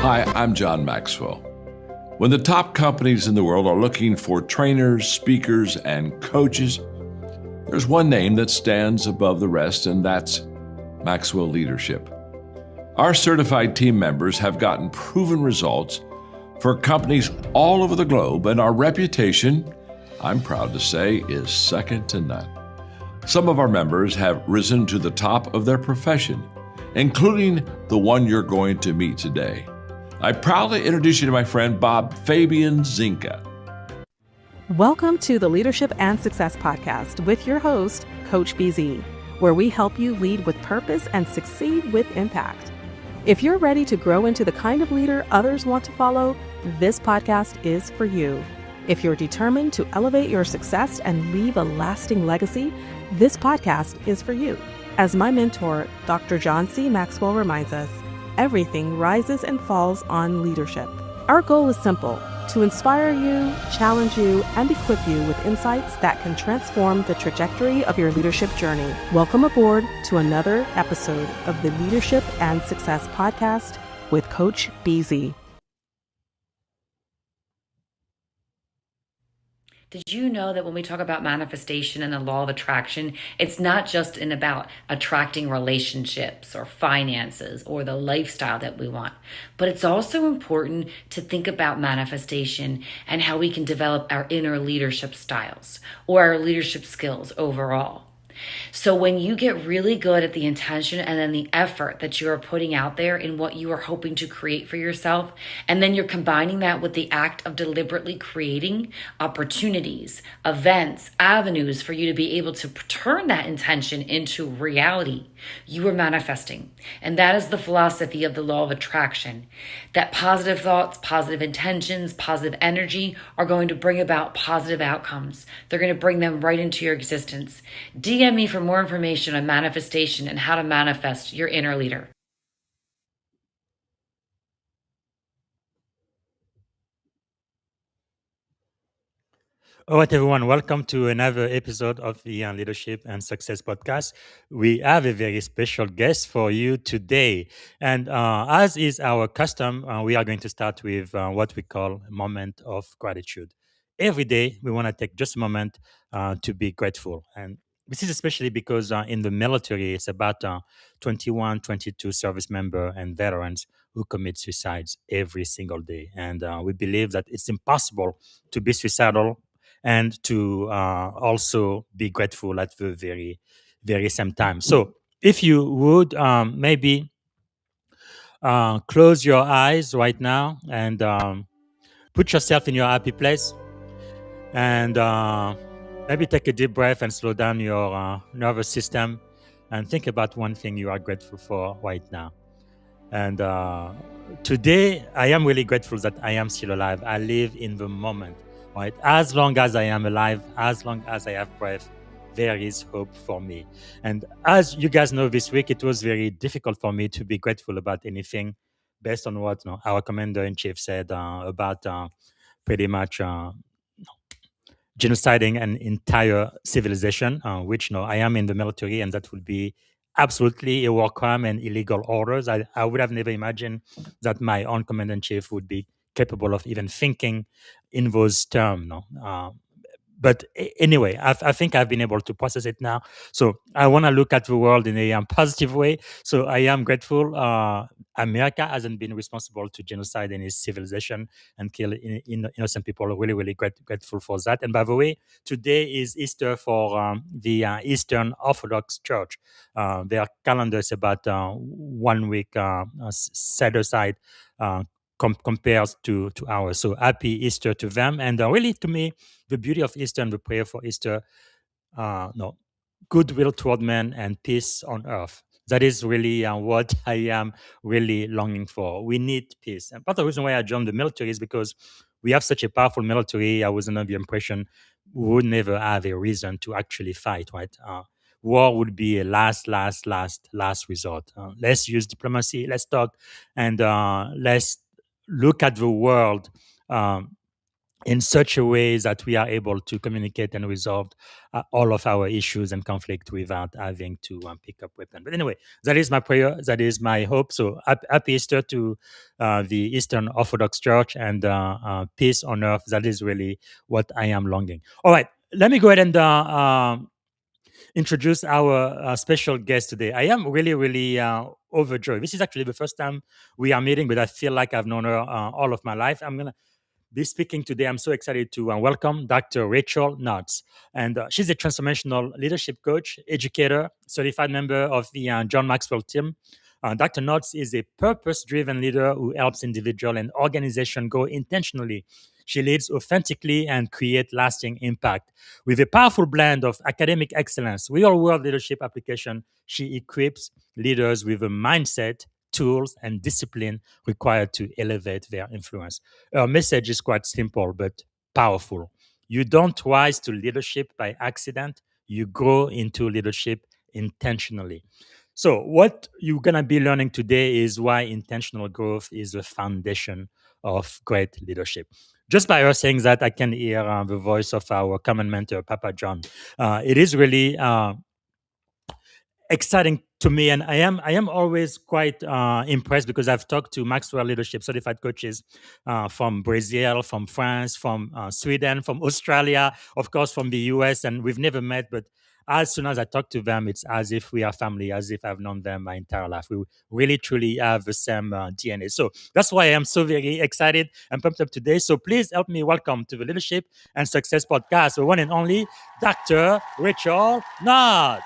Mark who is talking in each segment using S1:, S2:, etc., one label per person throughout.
S1: Hi, I'm John Maxwell. When the top companies in the world are looking for trainers, speakers, and coaches, there's one name that stands above the rest, and that's Maxwell Leadership. Our certified team members have gotten proven results for companies all over the globe, and our reputation, I'm proud to say, is second to none. Some of our members have risen to the top of their profession, including the one you're going to meet today. I proudly introduce you to my friend Bob Fabian Zinka.
S2: Welcome to the Leadership and Success Podcast with your host, Coach BZ, where we help you lead with purpose and succeed with impact. If you're ready to grow into the kind of leader others want to follow, this podcast is for you. If you're determined to elevate your success and leave a lasting legacy, this podcast is for you. As my mentor, Dr. John C. Maxwell reminds us, everything rises and falls on leadership. Our goal is simple: to inspire you, challenge you, and equip you with insights that can transform the trajectory of your leadership journey. Welcome aboard to another episode of the Leadership and Success Podcast with Coach BZ.
S3: Did you know that when we talk about manifestation and the law of attraction, it's not just about attracting relationships or finances or the lifestyle that we want, but it's also important to think about manifestation and how we can develop our inner leadership styles or our leadership skills overall. So when you get really good at the intention and then the effort that you are putting out there in what you are hoping to create for yourself, and then you're combining that with the act of deliberately creating opportunities, events, avenues for you to be able to turn that intention into reality, you are manifesting. And that is the philosophy of the law of attraction, that positive thoughts, positive intentions, positive energy are going to bring about positive outcomes. They're going to bring them right into your existence. DM me for more information on manifestation and how to manifest your inner leader.
S4: All right, everyone, welcome to another episode of the Leadership and Success Podcast. We have a very special guest for you today. And as is our custom, we are going to start with what we call a moment of gratitude. Every day, we want to take just a moment to be grateful. And this is especially because in the military, it's about 21, 22 service members and veterans who commit suicides every single day. And we believe that it's impossible to be suicidal and to also be grateful at the very, very same time. So, if you would maybe close your eyes right now and put yourself in your happy place, and maybe take a deep breath and slow down your nervous system, and think about one thing you are grateful for right now. And today, I am really grateful that I am still alive. I live in the moment, right? As long as I am alive, as long as I have breath, there is hope for me. And as you guys know, this week it was very difficult for me to be grateful about anything based on what our commander in chief said about pretty much genociding an entire civilization, which I am in the military, and that would be absolutely a war crime and illegal orders. I would have never imagined that my own commander in chief would be capable of even thinking in those terms. No? But anyway, I think I've been able to process it now. So I want to look at the world in a positive way. So I am grateful. America hasn't been responsible to genocide any civilization and kill innocent people. Really, really grateful for that. And by the way, today is Easter for the Eastern Orthodox Church. Their calendar is about 1 week set aside. Compares to ours. So happy Easter to them. And really, to me, the beauty of Easter and the prayer for Easter, no, goodwill toward men and peace on earth. That is really what I am really longing for. We need peace. And part of the reason why I joined the military is because we have such a powerful military. I was under the impression we would never have a reason to actually fight, right? War would be a last resort. Let's use diplomacy. Let's talk, and let's look at the world in such a way that we are able to communicate and resolve all of our issues and conflict without having to pick up weapons. But anyway, that is my prayer. That is my hope. So happy Easter to the Eastern Orthodox Church, and peace on earth. That is really what I am longing. All right, let me go ahead and introduce our special guest today. I am really, really overjoyed. This is actually the first time we are meeting, but I feel like I've known her all of my life. I'm going to be speaking today. I'm so excited to welcome Dr. Rachael Knotts. And she's a transformational leadership coach, educator, certified member of the John Maxwell Team. Dr. Knotts is a purpose driven leader who helps individual and organization grow intentionally. She leads authentically and create lasting impact. With a powerful blend of academic excellence, real world leadership application, she equips leaders with a mindset, tools, and discipline required to elevate their influence. Her message is quite simple but powerful. You don't rise to leadership by accident, you grow into leadership intentionally. So, what you're going to be learning today is why intentional growth is the foundation of great leadership. Just by her saying that, I can hear the voice of our common mentor, Papa John. It is really exciting to me, and I am always quite impressed because I've talked to Maxwell leadership certified coaches from Brazil, from France, from Sweden, from Australia, of course from the US, and we've never met, but as soon as I talk to them, it's as if we are family, as if I've known them my entire life. We really truly have the same DNA. So that's why I am so very excited and pumped up today. So please help me welcome to the Leadership and Success Podcast, the one and only Dr. Rachael Knotts.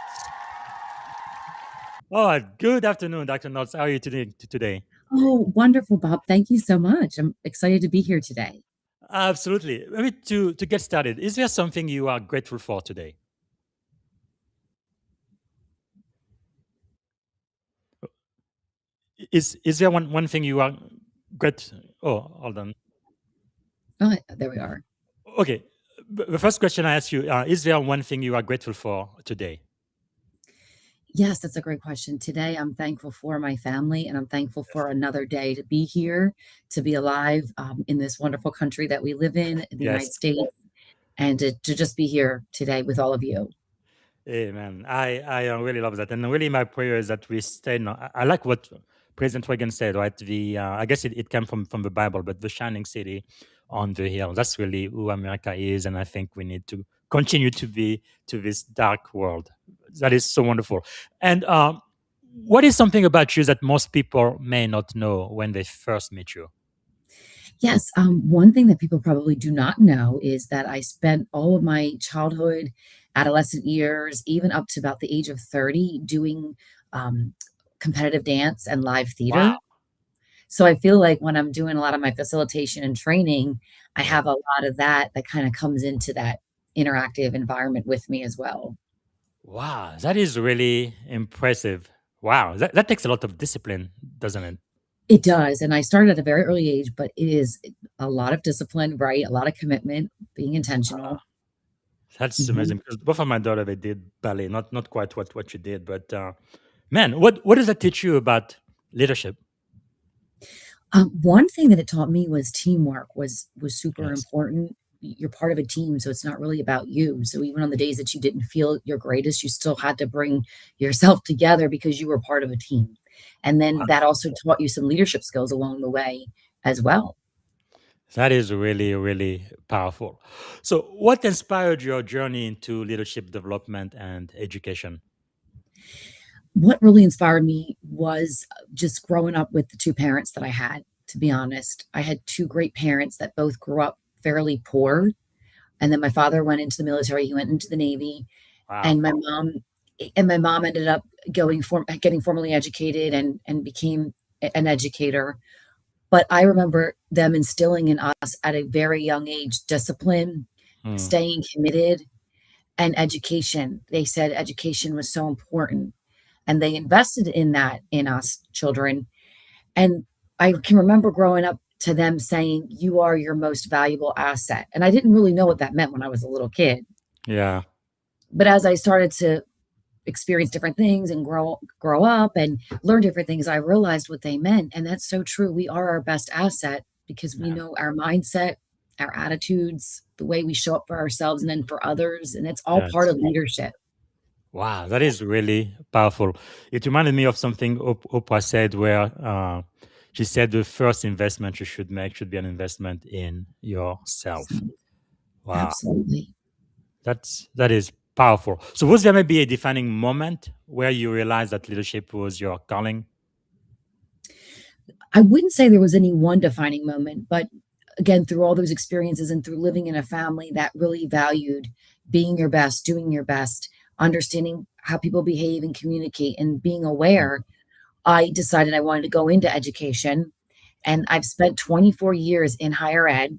S4: Oh, good afternoon, Dr. Knotts. How are you today?
S5: Oh, wonderful, Bob. Thank you so much. I'm excited to be here today.
S4: Absolutely. Maybe to get started, is there something you are grateful for today? Is there one thing you are great? Oh, hold on.
S5: Oh, there we are.
S4: Okay. The first question I ask you: is there one thing you are grateful for today?
S5: Yes, that's a great question. Today, I'm thankful for my family and I'm thankful for another day to be here, to be alive in this wonderful country that we live in the United
S4: Yes.
S5: States, and to just be here today with all of you.
S4: Amen. I really love that, and really my prayer is that we stay. No, I like what President Reagan said. Right, the I guess it came from the Bible, but the shining city on the hill. That's really who America is, and I think we need to continue to be to this dark world. That is so wonderful. And what is something about you that most people may not know when they first meet you?
S5: Yes, one thing that people probably do not know is that I spent all of my childhood, adolescent years, even up to about the age of 30, doing um, competitive dance and live
S4: Wow.
S5: theater. So I feel like when I'm doing a lot of my facilitation and training, I
S4: Yeah.
S5: have a lot of that kind of comes into that interactive environment with me as well.
S4: Wow, that is really impressive. Wow, that takes a lot of discipline, doesn't it?
S5: It does, and I started at a very early age, but it is a lot of discipline, right? A lot of commitment, being intentional.
S4: That's
S5: Mhm.
S4: amazing because both of my daughter they did ballet, not quite what you did, but man, what does that teach you about leadership?
S5: One thing that it taught me was teamwork was super
S4: Yes.
S5: important. You're part of a team, so it's not really about you. So even on the days that you didn't feel your greatest, you still had to bring yourself together because you were part of a team. And then that also taught you some leadership skills along the way as well.
S4: That is really, really powerful. So, what inspired your journey into leadership development and education?
S5: What really inspired me was just growing up with the two parents that I had, to be honest. I had two great parents that both grew up fairly poor. And then my father went into the military, he went into the Navy,
S4: Wow.
S5: and my mom ended up getting formally educated and became an educator. But I remember them instilling in us at a very young age discipline,
S4: Hmm.
S5: staying committed, and education. They said education was so important, and they invested in that in us children. And I can remember growing up to them saying, "You are your most valuable asset." And I didn't really know what that meant when I was a little kid.
S4: Yeah.
S5: But as I started to experience different things and grow up and learn different things, I realized what they meant. And that's so true. We are our best asset because we
S4: Yeah.
S5: know our mindset our attitudes, the way we show up for ourselves and then for others. And it's all part
S4: Yes.
S5: of leadership.
S4: Wow, that is really powerful. It reminded me of something Oprah said, where she said the first investment you should make should be an investment in yourself. Wow,
S5: Absolutely.
S4: that is powerful. So, was there maybe a defining moment where you realized that leadership was your calling?
S5: I wouldn't say there was any one defining moment, but again, through all those experiences and through living in a family that really valued being your best, doing your best, understanding how people behave and communicate, and being
S4: Mm.
S5: aware, I decided I wanted to go into education. And I've spent 24 years in higher ed,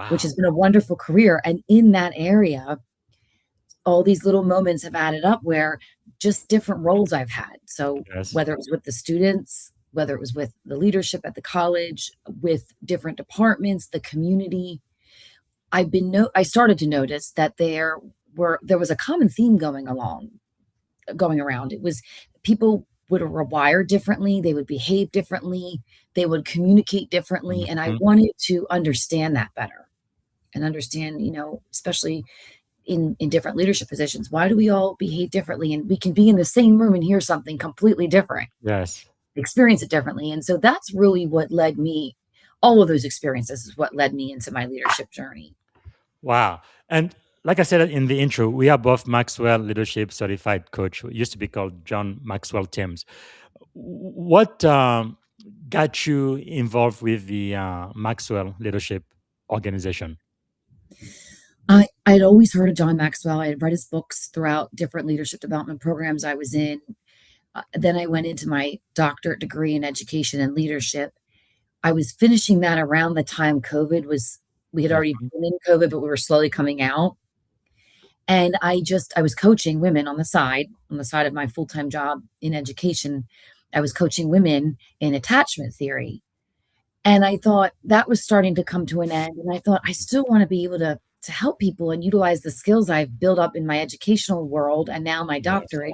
S5: which has
S4: Wow.
S5: been a wonderful career. And in that area, all these little moments have added up where just different roles I've had. So
S4: Yes.
S5: whether it was with the students, whether it was with the leadership at the college, with different departments, the community, I started to notice that there was a common theme going around. It was people would rewire differently, they would behave differently, they would communicate differently, and I
S4: Mhm.
S5: wanted to understand that better and understand, especially in different leadership positions, why do we all behave differently? And we can be in the same room and hear something completely different,
S4: Yes.
S5: experience it differently. And so that's really what led me, all of those experiences is what led me into my leadership journey.
S4: Wow. And like I said in the intro, we are both Maxwell Leadership Certified Coach. It used to be called John Maxwell Teams. What got you involved with the Maxwell Leadership Organization?
S5: I'd always heard of John Maxwell. I had read his books throughout different leadership development programs I was in. Then I went into my doctorate degree in education and leadership. I was finishing that around the time we had already
S4: Mhm.
S5: been in COVID, but we were slowly coming out. And I was coaching women on the side of my full-time job in education. I was coaching women in attachment theory. And I thought that was starting to come to an end. And I thought, I still want to be able to help people and utilize the skills I've built up in my educational world and now my
S4: Yes.
S5: doctorate.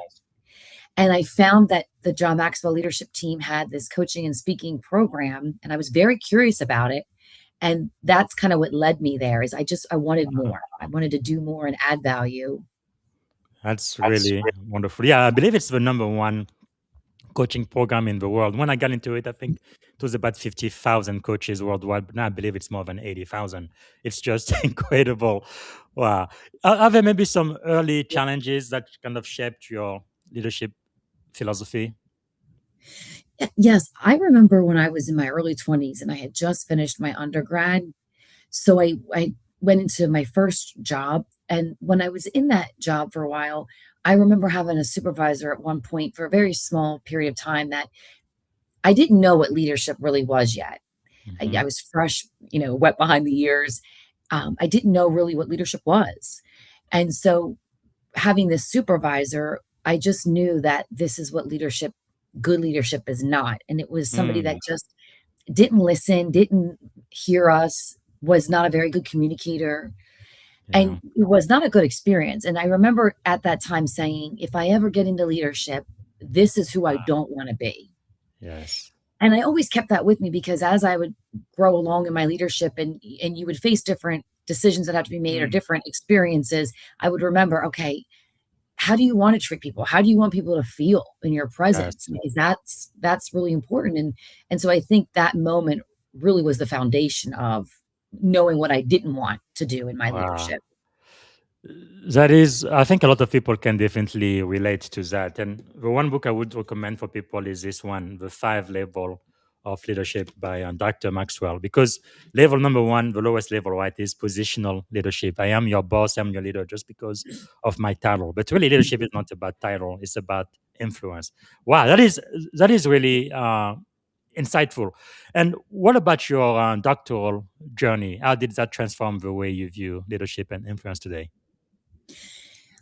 S5: And I found that the John Maxwell Leadership Team had this coaching and speaking program, and I was very curious about it. And that's kind of what led me there is I wanted more. I wanted to do more and add value.
S4: That's really wonderful. Yeah, I believe it's the number one coaching program in the world. When I got into it, I think it was about 50,000 coaches worldwide, but now I believe it's more than 80,000. It's just incredible. Wow. Are there maybe some early challenges that kind of shaped your leadership philosophy?
S5: Yes, I remember when I was in my early 20s and I had just finished my undergrad. So I went into my first job. And when I was in that job for a while, I remember having a supervisor at one point for a very small period of time that I didn't know what leadership really was yet. I
S4: Hmm.
S5: was fresh, wet behind the ears. I didn't know really what leadership was. And so having this supervisor, I just knew that this is what good leadership is not. And it was somebody that
S4: Mm,
S5: just didn't listen, didn't hear us, was not a very good communicator,
S4: yeah.
S5: and it was not a good experience. And I remember at that time saying, if I ever get into leadership, this is who I don't want to be.
S4: Yes.
S5: And I always kept that with me because as I would grow along in my leadership and you would face different decisions that have to be made or
S4: Mm,
S5: different experiences, I would remember, okay, how do you want to treat people? How do you want people to feel in your presence?
S4: yes.
S5: Because that's really important. And so I think that moment really was the foundation of knowing what I didn't want to do in my
S4: Wow.
S5: leadership.
S4: That is, I think a lot of people can definitely relate to that. And the one book I would recommend for people is this one, The Five Level of Leadership by Dr. Maxwell. Because level number one, the lowest level, right, is positional leadership. I am your boss, I'm your leader just because of my title. But really, leadership is not about title; it's about influence. Wow, that is really insightful. And what about your doctoral journey? How did that transform the way you view leadership and influence today?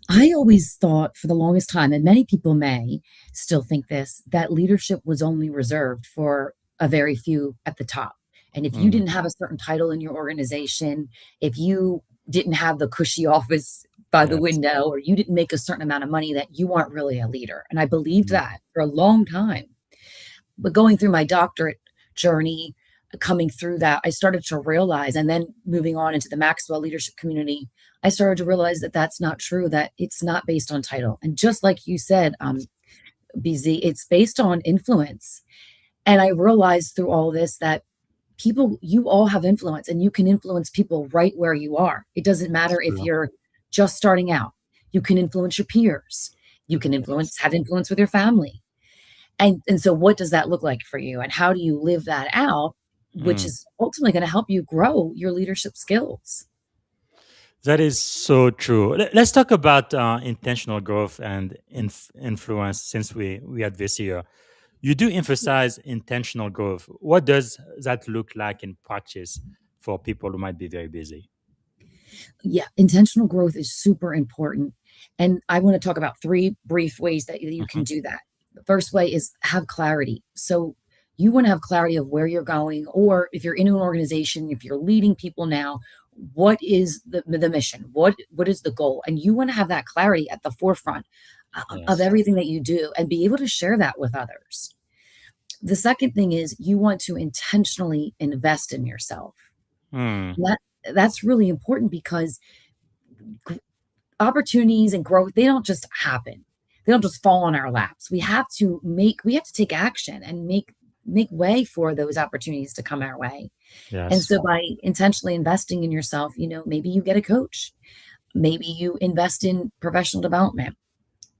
S5: I always thought for the longest time, and many people may still think this, that leadership was only reserved for a very few at the top. And if you
S4: Mm,
S5: didn't have a certain title in your organization, if you didn't have the cushy office by the
S4: yes.
S5: window, or you didn't make a certain amount of money, that you weren't really a leader. And I believed
S4: Mm,
S5: that for a long time. But going through my doctorate journey, coming through that, I started to realize, and then moving on into the Maxwell leadership community, I started to realize that that's not true, that it's not based on title. And just like you said, BZ, it's based on influence. And I realized through all this that people, you all have influence, and you can influence people right where you are. It doesn't matter if
S4: True.
S5: you're just starting out. You can influence your peers. You can
S4: Yes.
S5: have influence with your family. And so what does that look like for you? And how do you live that out, which
S4: Mm.
S5: is ultimately going to help you grow your leadership skills?
S4: That is so true. Let's talk about intentional growth and influence since we had this here. You do emphasize intentional growth. What does that look like in practice for people who might be very busy?
S5: Yeah, intentional growth is super important. And I want to talk about three brief ways that you can
S4: Hmm.
S5: do that. The first way is have clarity. So you want to have clarity of where you're going, or if you're in an organization, if you're leading people now, what is the mission? What is the goal? And you want to have that clarity at the forefront of
S4: Yes.
S5: everything that you do and be able to share that with others. The second thing is you want to intentionally invest in yourself.
S4: Hmm.
S5: And that's really important because opportunities and growth, they don't just happen. They don't just fall on our laps. We have to take action and make way for those opportunities to come our way. And
S4: Yes.
S5: so by intentionally investing in yourself, maybe you get a coach, maybe you invest in professional development,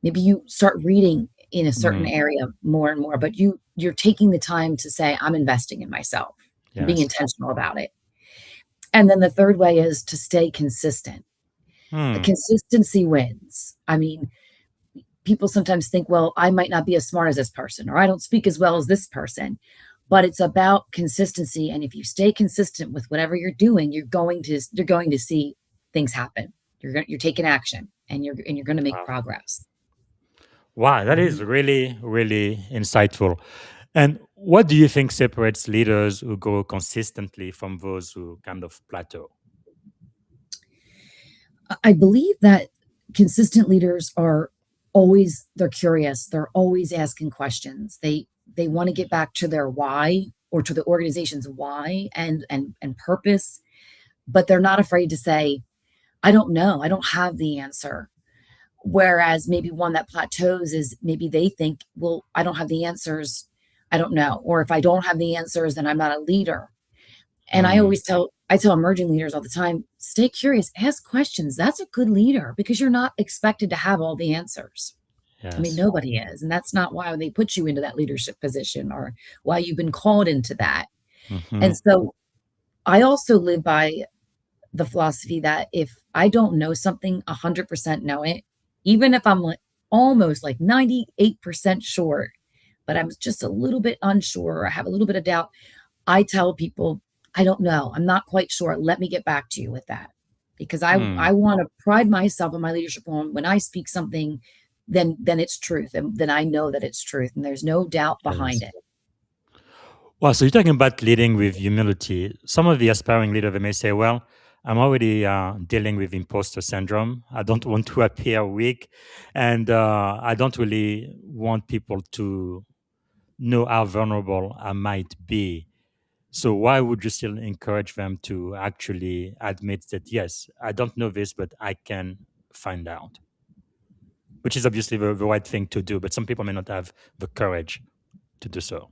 S5: maybe you start reading in a certain
S4: Hmm.
S5: area more and more, but you're taking the time to say, I'm investing in myself and being
S4: Yes.
S5: intentional about it. And then the third way is to stay consistent.
S4: Hmm.
S5: Consistency wins. I mean, people sometimes think, well, I might not be as smart as this person, or I don't speak as well as this person. But it's about consistency. And if you stay consistent with whatever you're doing, you're going to see things happen. You're taking action, and you're going to make
S4: Wow.
S5: progress.
S4: Wow, that is really, really insightful. And what do you think separates leaders who grow consistently from those who kind of plateau?
S5: I believe that consistent leaders are always they're curious. They're always asking questions. They want to get back to their why, or to the organization's why and purpose, but they're not afraid to say, I don't know. I don't have the answer. Whereas maybe one that plateaus is maybe they think, well, I don't have the answers. I don't know. Or if I don't have the answers, then I'm not a leader. And
S4: Hmm.
S5: I tell emerging leaders all the time, stay curious, ask questions. That's a good leader because you're not expected to have all the answers. I mean,
S4: Yes.
S5: nobody is. And that's not why they put you into that leadership position or why you've been called into that.
S4: Hmm.
S5: And so I also live by the philosophy that if I don't know something, 100% know it, even if I'm like almost like 98% sure, but I'm just a little bit unsure or I have a little bit of doubt, I tell people, I don't know. I'm not quite sure. Let me get back to you with that. Because
S4: Hmm.
S5: I want to pride myself in my leadership on when I speak something, then it's truth. And then I know that it's truth. And there's no doubt behind
S4: Yes.
S5: it.
S4: Well, so you're talking about leading with humility. Some of the aspiring leaders they may say, "Well, I'm already dealing with imposter syndrome. I don't want to appear weak, and I don't really want people to know how vulnerable I might be." So, why would you still encourage them to actually admit that, yes, I don't know this, but I can find out, which is obviously the right thing to do, but some people may not have the courage to do so.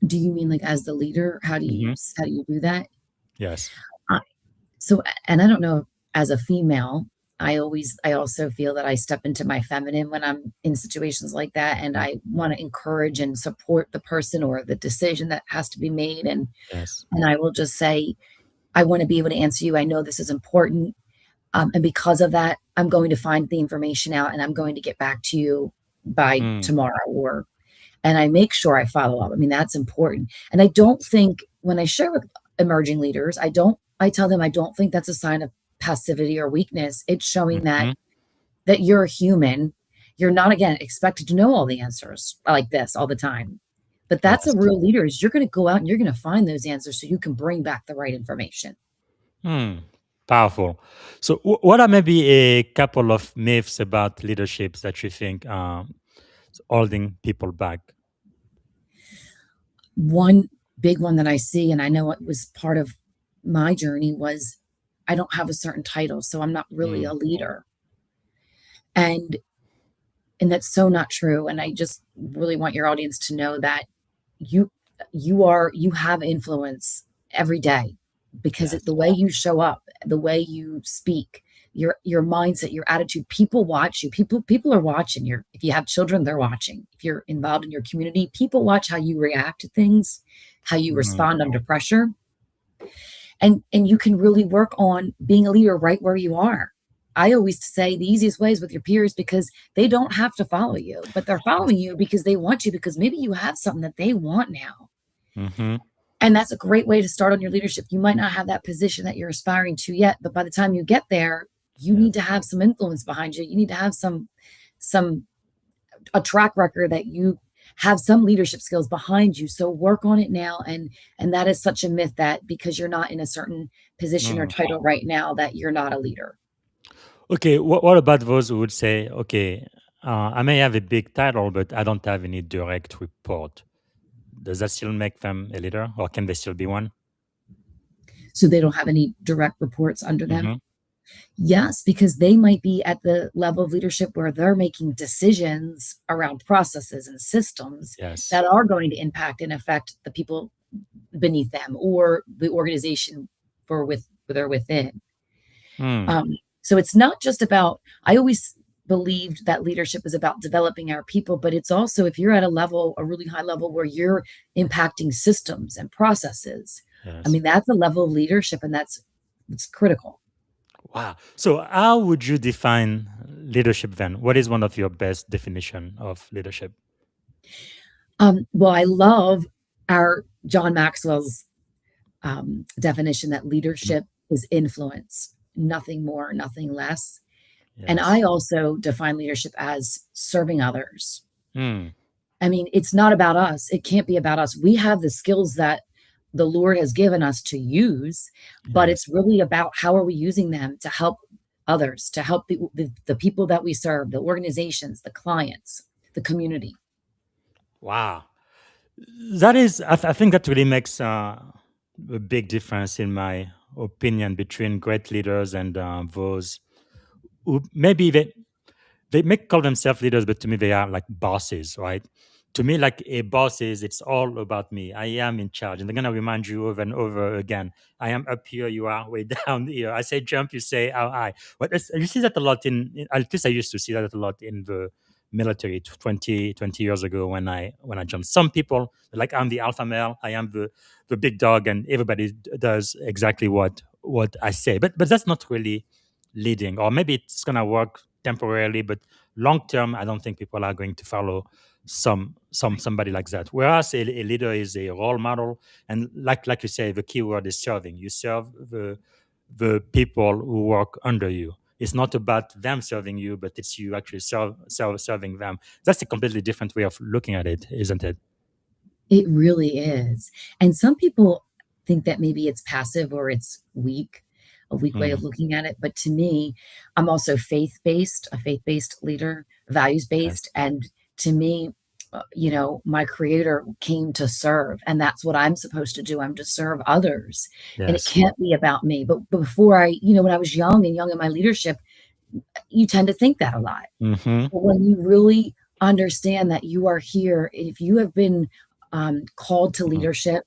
S5: Do you mean like as the leader?
S4: Hmm.
S5: How do you do that?
S4: Yes.
S5: Uh, so, and I don't know, as a female, I also feel that I step into my feminine when I'm in situations like that. And
S4: Yeah.
S5: I want to encourage and support the person or the decision that has to be made.
S4: Yes.
S5: And I will just say, I want to be able to answer you. I know this is important. And because of that, I'm going to find the information out and I'm going to get back to you by
S4: Mm,
S5: tomorrow, and I make sure I follow up. I mean, that's important. And I don't
S4: yes.
S5: think when I share with emerging leaders, I tell them I don't think that's a sign of passivity or weakness. It's showing
S4: Mhm.
S5: that you're a human. You're not, again, expected to know all the answers like this all the time. But that's a
S4: Yes.
S5: real leader, is you're going to go out and you're going to find those answers so you can bring back the right information.
S4: Hmm. Powerful. So, what are maybe a couple of myths about leaderships that you think holding people back?
S5: One. big one that I see, and I know it was part of my journey, was I don't have a certain title, so I'm not really a leader. And that's so not true. And I just really want your audience to know that you you have influence every day, because
S1: Yes.
S5: the way you show up, the way you speak, your mindset, your attitude, people watch you. People are watching. If you have children, they're watching. If you're involved in your community, people watch how you react to things, how you
S4: Mm.
S5: respond under pressure. And you can really work on being a leader right where you are. I always say the easiest way is with your peers, because they don't have to follow you, but they're following you because they want you, because maybe you have something that they want now.
S4: Mm-hmm.
S5: And that's a great way to start on your leadership. You might not have that position that you're aspiring to yet, but by the time you get there, you
S1: Yes.
S5: need to have some influence behind you. You need to have a track record, that you have some leadership skills behind you. So work on it now. And that is such a myth, that because you're not in a certain position or
S4: Mm.
S5: title right now, that you're not a leader.
S4: Okay, what about those who would say, okay, I may have a big title, but I don't have any direct report? Does that still make them a leader, or can they still be one?
S5: So they don't have any direct reports under them.
S4: Mm-hmm.
S5: Yes, because they might be at the level of leadership where they're making decisions around processes and systems
S4: Yes.
S5: that are going to impact and affect the people beneath them, or the organization they're within.
S4: Mm.
S5: So it's not just about, I always believed that leadership is about developing our people, but it's also, if you're at a really high level where you're impacting systems and processes, I
S4: Yes.
S5: mean, that's a level of leadership, and it's critical.
S4: Wow. So, how would you define leadership then? What is one of your best definition of leadership?
S5: Well, I love our John Maxwell's definition that
S4: Mm.
S5: leadership is influence, nothing more, nothing less. And
S4: Yes.
S5: I also define leadership as serving others.
S4: Mm.
S5: I mean, it's not about us. It can't be about us. We have the skills that the Lord has given us to use, but
S4: Yes.
S5: it's really about how are we using them to help others, to help the people that we serve, the organizations, the clients, the community.
S4: Wow. That is, I think that really makes a big difference in my opinion between great leaders and those who maybe they may call themselves leaders, but to me they are like bosses, right? To me, like a boss is, it's all about me. I am in charge, and they're gonna remind you over and over again. I am up here, you are way down here. I say jump, you say how high. But you see that a lot at least I used to see that a lot in the military 20 years ago when I jumped. Some people like, I'm the alpha male, I am the big dog, and everybody does exactly what I say. But that's not really leading, or maybe it's gonna work temporarily, but long term, I don't think people are going to follow somebody like that. Whereas a leader is a role model, and like you say, the key word is serving. You serve the people who work under you. It's not about them serving you, but it's you actually serving them. That's a completely different way of looking at it, isn't it?
S5: It really is. And some people think that maybe it's passive or it's weak, a weak way
S4: Mm.
S5: of looking at it. But to me, I'm also a faith-based leader, values-based.
S4: Yes.
S5: And to me, my creator came to serve, and that's what I'm supposed to do. I'm to serve others. And it
S4: Yes.
S5: can't be about me. But before when I was young in my leadership, you tend to think that a lot.
S4: Mm-hmm.
S5: But when you really understand that you are here, if you have been called to
S4: Mm.
S5: leadership,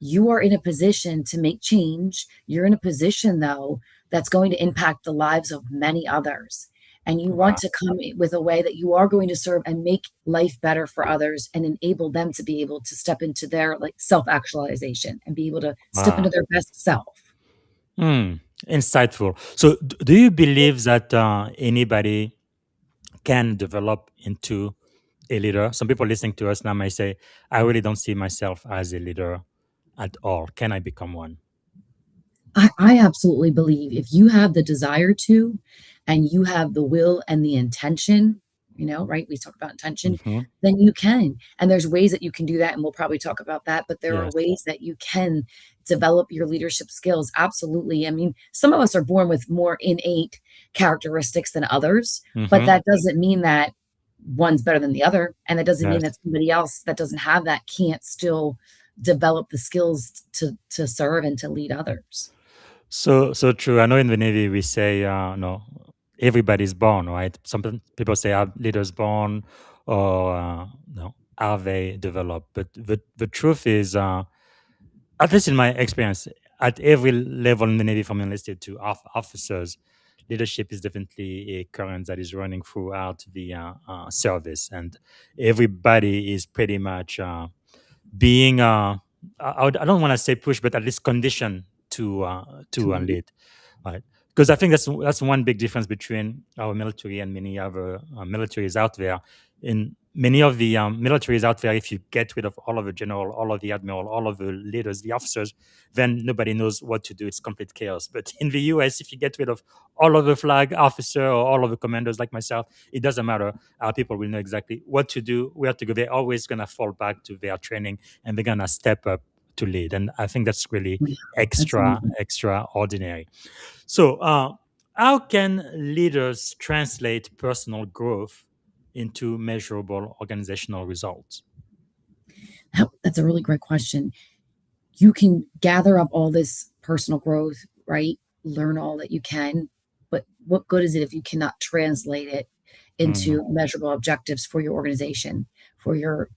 S5: you are in a position to make change. You're in a position, though, that's going to impact the lives of many others. And you want
S4: Wow.
S5: to come with a way that you are going to serve and make life better for others, and enable them to be able to step into their self-actualization and be able to step into
S4: Wow.
S5: their best self.
S4: Mm. Insightful. So, do you believe that anybody can develop into a leader? Some people listening to us now may say, I really don't see myself as a leader at all. Can I become one?
S5: I absolutely believe if you have the desire to, and you have the will and the intention, right? We talk about intention,
S4: Hmm.
S5: then you can. And there's ways that you can do that. And we'll probably talk about that. But there are
S4: Yes.
S5: ways that you can develop your leadership skills. Absolutely. I mean, some of us are born with more innate characteristics than others, but
S4: Hmm.
S5: that doesn't mean that one's better than the other. And that doesn't mean
S4: Yes.
S5: that somebody else that doesn't have that can't still develop the skills to serve and to lead others.
S4: So true. I know in the Navy we say, no, everybody's born, right? People say, are leaders born, or no, are they developed? But the truth is, at least in my experience, at every level in the Navy, from enlisted to officers, leadership is definitely a current that is running throughout the service, and everybody is pretty much being I don't want to say push, but at least conditioned to
S5: To
S4: lead, right? Because I think that's one big difference between our military and many other militaries out there. In many of the militaries out there, if you get rid of all of the general, all of the admiral, all of the leaders, the officers, then nobody knows what to do. It's complete chaos. But in the US, if you get rid of all of the flag officer or all of the commanders like myself, it doesn't matter. Our people will know exactly what to do, where to go. They're always going to fall back to their training, and they're going to step up to lead. And I think that's really
S5: yeah, that's amazing.
S4: extraordinary. So, how can leaders translate personal growth into measurable organizational results?
S5: That's a really great question. You can gather up all this personal growth, right? Learn all that you can, but what good is it if you cannot translate it
S4: Mm,
S5: into measurable objectives for your organization, for your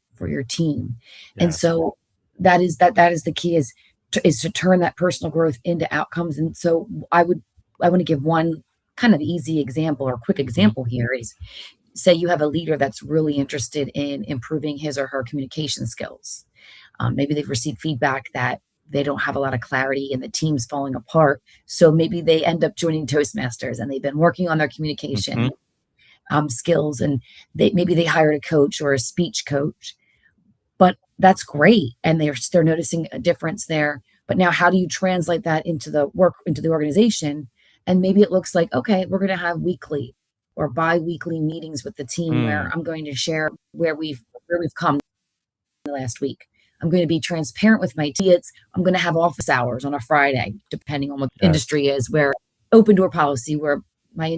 S5: team? And
S4: yes.
S5: so that is the key is to turn that personal growth into outcomes. And so I want to give one kind of easy example or quick
S4: Hmm.
S5: example here is say you have a leader that's really interested in improving his or her communication skills. Maybe they've received feedback that they don't have a lot of clarity and the team's falling apart. So maybe they end up joining Toastmasters and they've been working on their
S4: Hmm.
S5: communication skills, and maybe they hired a coach or a speech coach. But that's great, and they're noticing a difference there. But now, how do you translate that into the work into the organization? And maybe it looks like, okay, we're going to have weekly or bi-weekly meetings with the team where
S4: Mm,
S5: I'm going to share where we've come the last week. I'm going to be transparent with my team. I'm going to have office hours on a Friday, depending on what the
S4: yes.
S5: industry is, where open door policy, where my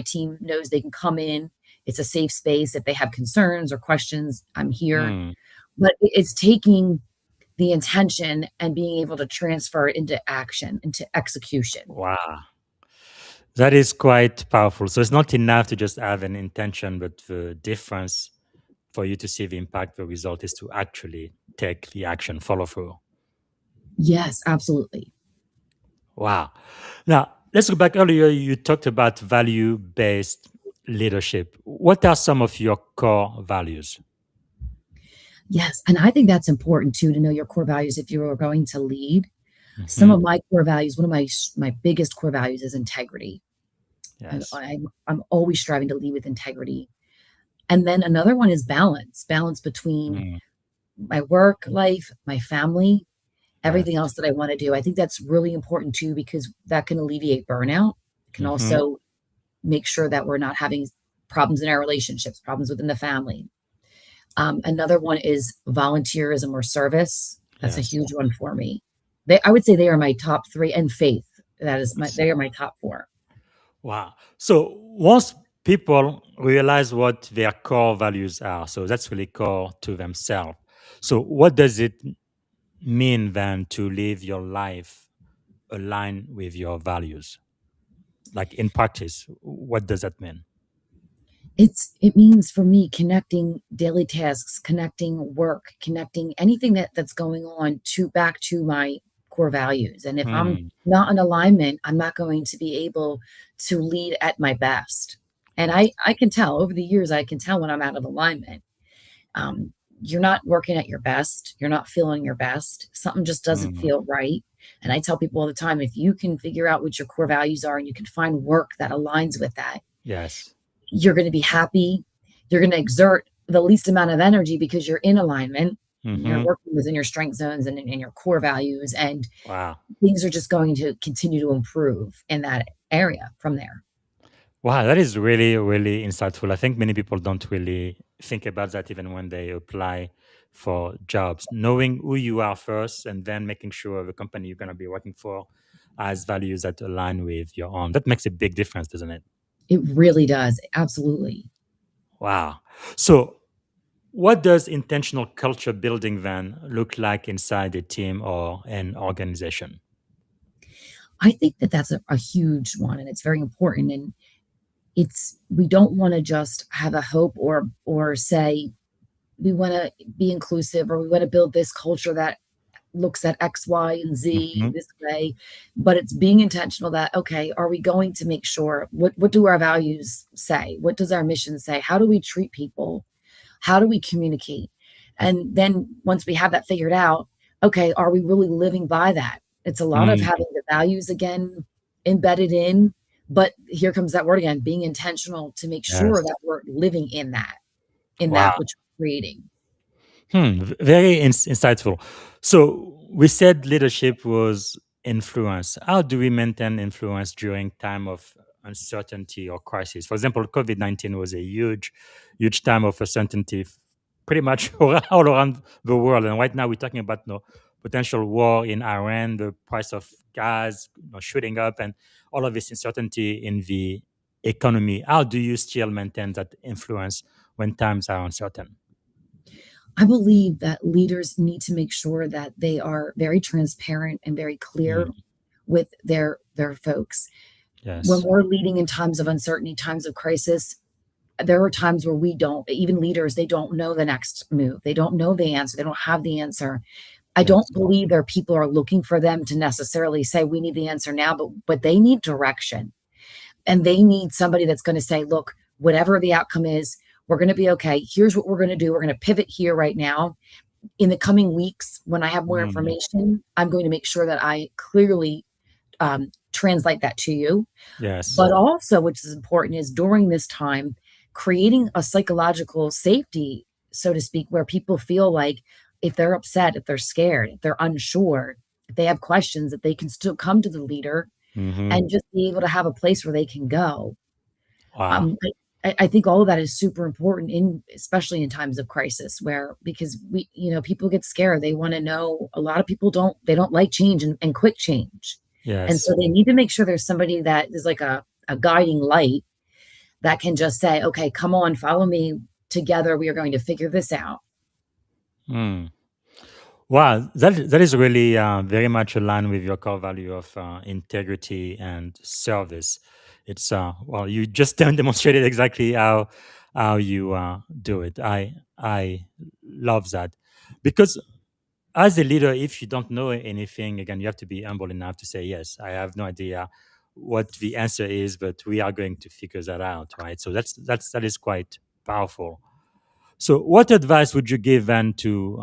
S5: team knows they can come in. It's a safe space. If they have concerns or questions, I'm here.
S4: Mm,
S5: But it's taking the intention and being able to transfer it into action, into execution.
S4: wow. That is quite powerful. So it's not enough to just have an intention, but the difference for you to see the impact, the result is to actually take the action, follow through.
S5: Yes, absolutely.
S4: Wow. Now, let's go back earlier. You talked about value based leadership. What are some of your core values?
S5: Yes. And I think that's important too, to know your core values if you are going to lead. Some
S4: Hmm.
S5: of my core values, one of my biggest core values is integrity. And
S4: Yes.
S5: I'm always striving to lead with integrity. And then another one is balance between
S4: Mm,
S5: my work life, my family, everything
S4: yes.
S5: else that I want to do. I think that's really important too, because that can alleviate burnout. It can
S4: Hmm.
S5: also make sure that we're not having problems in our relationships, problems within the family. Another one is volunteerism or service. That's a
S4: Yes.
S5: huge one for me. I would say they are my top three, and faith.
S4: Yes.
S5: They are my top four.
S4: Wow. So once people realize what their core values are, so that's really core to themselves. So what does it mean then to live your life aligned with your values? Like in practice, what does that mean?
S5: It means for me connecting daily tasks, connecting work, connecting anything that's going on to back to my core values. And if I'm
S4: Mm,
S5: not in alignment, I'm not going to be able to lead at my best. And I can tell over the years, I can tell when I'm out of alignment. Um, you're not working at your best. You're not feeling your best. Something just doesn't
S4: mm,
S5: feel right. And I tell people all the time, if you can figure out what your core values are and you can find work that aligns with that,
S4: yes.
S5: you're going to be happy. You're going to exert the least amount of energy because you're in alignment. You're
S4: Hmm.
S5: working within your strength zones and in your core values, and
S4: Wow.
S5: things are just going to continue to improve in that area from there.
S4: Wow, that is really, really insightful. I think many people don't really think about that even when they apply for jobs. Knowing who you are first and then making sure the company you're going to be working for has values that align with your own. That makes a big difference, doesn't it?
S5: It really does. Absolutely.
S4: Wow. So, What does intentional culture building then look like inside a team or an organization?
S5: I think that that's a huge one, and it's very important. And it's we don't want to just have a hope or say we want to be inclusive or we want to build this culture that looks at X, Y, and Z
S4: Mhm.
S5: this way, but it's being intentional that, okay, are we going to make sure what do our values say? What does our mission say? How do we treat people? How do we communicate? And then once we have that figured out, okay, are we really living by that? It's a lot of
S4: Mm,
S5: having the values again embedded in, but here comes that word again, being intentional to make sure
S4: yes.
S5: that we're living in
S4: Wow.
S5: that which we're creating.
S4: Very insightful. So we said leadership was influence. How do we maintain influence during time of uncertainty or crisis? For example, COVID-19 was a huge time of uncertainty, pretty much all around the world. And right now we're talking about potential war in Iran, the price of gas shooting up, and all of this uncertainty in the economy. How do you still maintain that influence when times are uncertain?
S5: I believe that leaders need to make sure that they are very transparent and very clear
S4: Mm,
S5: with their folks. When
S4: yes.
S5: we're leading in times of uncertainty, times of crisis, there are times where we don't, even leaders, they don't know the next move. They don't know the answer. They don't have the answer. I don't
S4: Yes.
S5: believe their people are looking for them to necessarily say we need the answer now, but they need direction. And they need somebody that's going to say, look, whatever the outcome is, we're going to be okay. Here's what we're going to do. We're going to pivot here right now. In the coming weeks, when I have more
S4: Mm,
S5: information, I'm going to make sure that I clearly translate that to you.
S4: yes.
S5: But also, which is important, is during this time, creating a psychological safety, so to speak, where people feel like if they're upset, if they're scared, if they're unsure, if they have questions, that they can still come to the leader
S4: Hmm.
S5: and just be able to have a place where they can go.
S4: Wow.
S5: I think all of that is super important in especially in times of crisis where because people get scared. They want to know a lot of people don't like change and quick change. And
S4: Yes.
S5: so they need to make sure there's somebody that is like a guiding light that can just say, okay, come on, follow me together. We are going to figure this out.
S4: Mm. Wow, that is really very much aligned with your core value of integrity and service. It's well, you just demonstrated exactly how you do it. I love that because as a leader, if you don't know anything, again, you have to be humble enough to say, yes, I have no idea what the answer is, but we are going to figure that out, right? So that is quite powerful. So, what advice would you give then to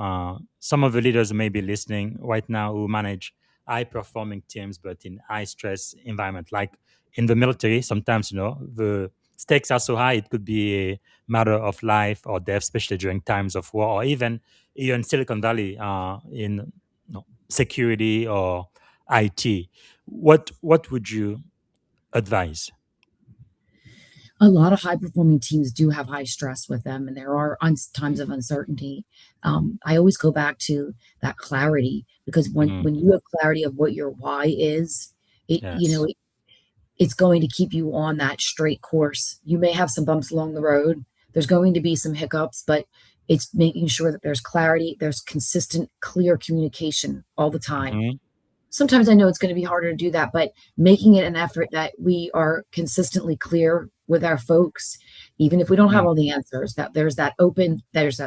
S4: some of the leaders who may be listening right now who manage high performing teams but in high stress environment? Like in the military, sometimes the stakes are so high it could be a matter of life or death, especially during times of war, or even here in Silicon Valley in security or IT. What would you advise?
S5: A lot of high performing teams do have high stress with them, and there are times of uncertainty. I always go back to that clarity because
S4: Mm,
S5: when you have clarity of what your why is, it
S4: yes.
S5: it's going to keep you on that straight course. You may have some bumps along the road. There's going to be some hiccups, but it's making sure that there's clarity, there's consistent, clear communication all the time.
S4: Mhm.
S5: Sometimes I know it's going to be harder to do that, but making it an effort that we are consistently clear with our folks, even if we don't have
S4: Mm,
S5: all the answers, that there's that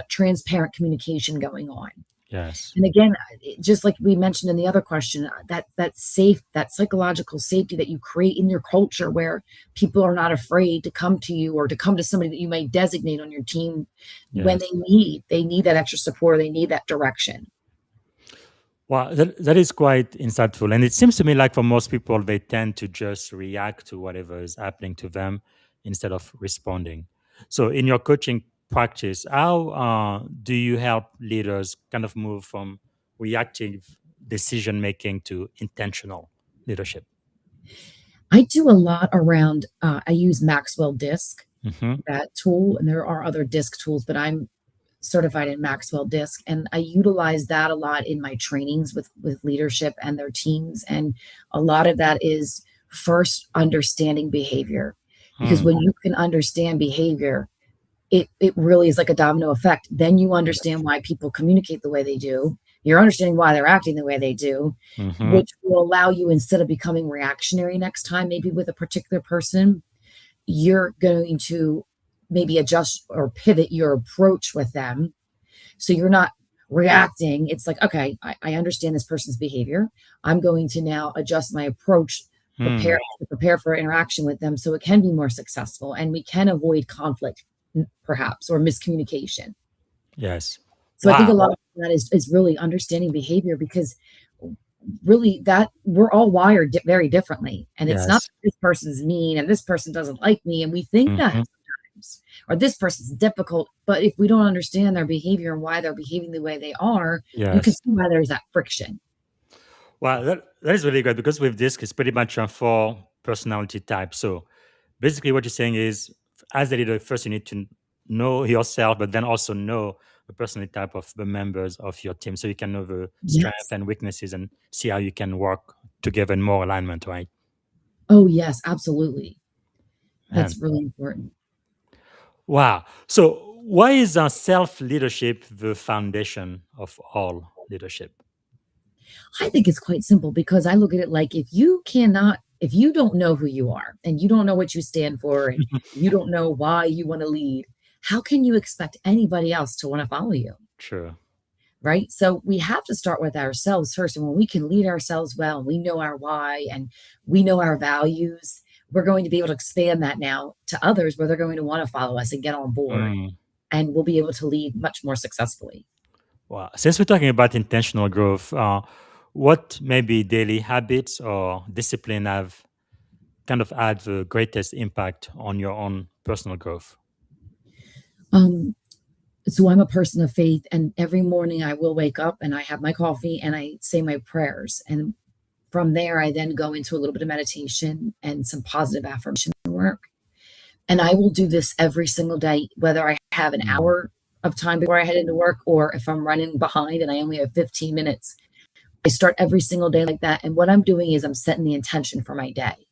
S5: transparent communication going on.
S4: yes.
S5: And again, just like we mentioned in the other question, that psychological safety that you create in your culture where people are not afraid to come to you or to come to somebody that you may designate on your team when
S4: Yes.
S5: they need that extra support, they need that direction.
S4: Well, that is quite insightful. And it seems to me like for most people, they tend to just react to whatever is happening to them instead of responding. So, in your coaching practice, how do you help leaders kind of move from reactive decision making to intentional leadership?
S5: I do a lot around, I use Maxwell Disc,
S4: Hmm.
S5: that tool, and there are other disc tools, but I'm certified in Maxwell Disc, and I utilize that a lot in my trainings with leadership and their teams. And a lot of that is first understanding behavior, because
S4: Mm,
S5: when you can understand behavior, it really is like a domino effect. Then you understand why people communicate the way they do. You're understanding why they're acting the way they do,
S4: Mm-hmm.
S5: which will allow you, instead of becoming reactionary next time, maybe with a particular person, you're going to maybe adjust or pivot your approach with them. So you're not reacting. It's like, okay, I understand this person's behavior. I'm going to now adjust my approach,
S4: Mm.
S5: prepare for interaction with them so it can be more successful and we can avoid conflict, perhaps, or miscommunication.
S4: Yes.
S5: So I think a
S4: Wow.
S5: lot of that is really understanding behavior, because really that we're all wired very differently. And it's not
S4: Yes.
S5: that this person's mean and this person doesn't like me. And we think that
S4: Mm-hmm.
S5: sometimes, or this person's difficult. But if we don't understand their behavior and why they're behaving the way they are, you can
S4: Yes.
S5: see why there's that friction.
S4: Wow, that is really good because with this, it's pretty much 4 personality types. So basically, what you're saying is, as a leader, first you need to know yourself, but then also know the personality type of the members of your team, so you can know the strength
S5: Yes.
S4: and weaknesses and see how you can work together in more alignment, right?
S5: Oh, yes, absolutely.
S4: And
S5: That's really important.
S4: wow. So why is self leadership the foundation of all leadership?
S5: I think it's quite simple, because I look at it like, if you don't know who you are and you don't know what you stand for and you don't know why you want to lead, how can you expect anybody else to want to follow you?
S4: True.
S5: Right. So we have to start with ourselves first. And when we can lead ourselves well, and we know our why and we know our values, we're going to be able to expand that now to others, where they're going to want to follow us and get on board.
S4: Mm.
S5: And we'll be able to lead much more successfully.
S4: Wow. Since we're talking about intentional growth, what maybe daily habits or discipline have kind of had the greatest impact on your own personal growth?
S5: Um, so I'm a person of faith, and every morning I will wake up and I have my coffee and I say my prayers. And from there, I then go into a little bit of meditation and some positive affirmation work. And I will do this every single day, whether I have an
S4: Mm.
S5: hour of time before I head into work, or if I'm running behind and I only have 15 minutes. I start every single day like that. And what I'm doing is I'm setting the intention for my day.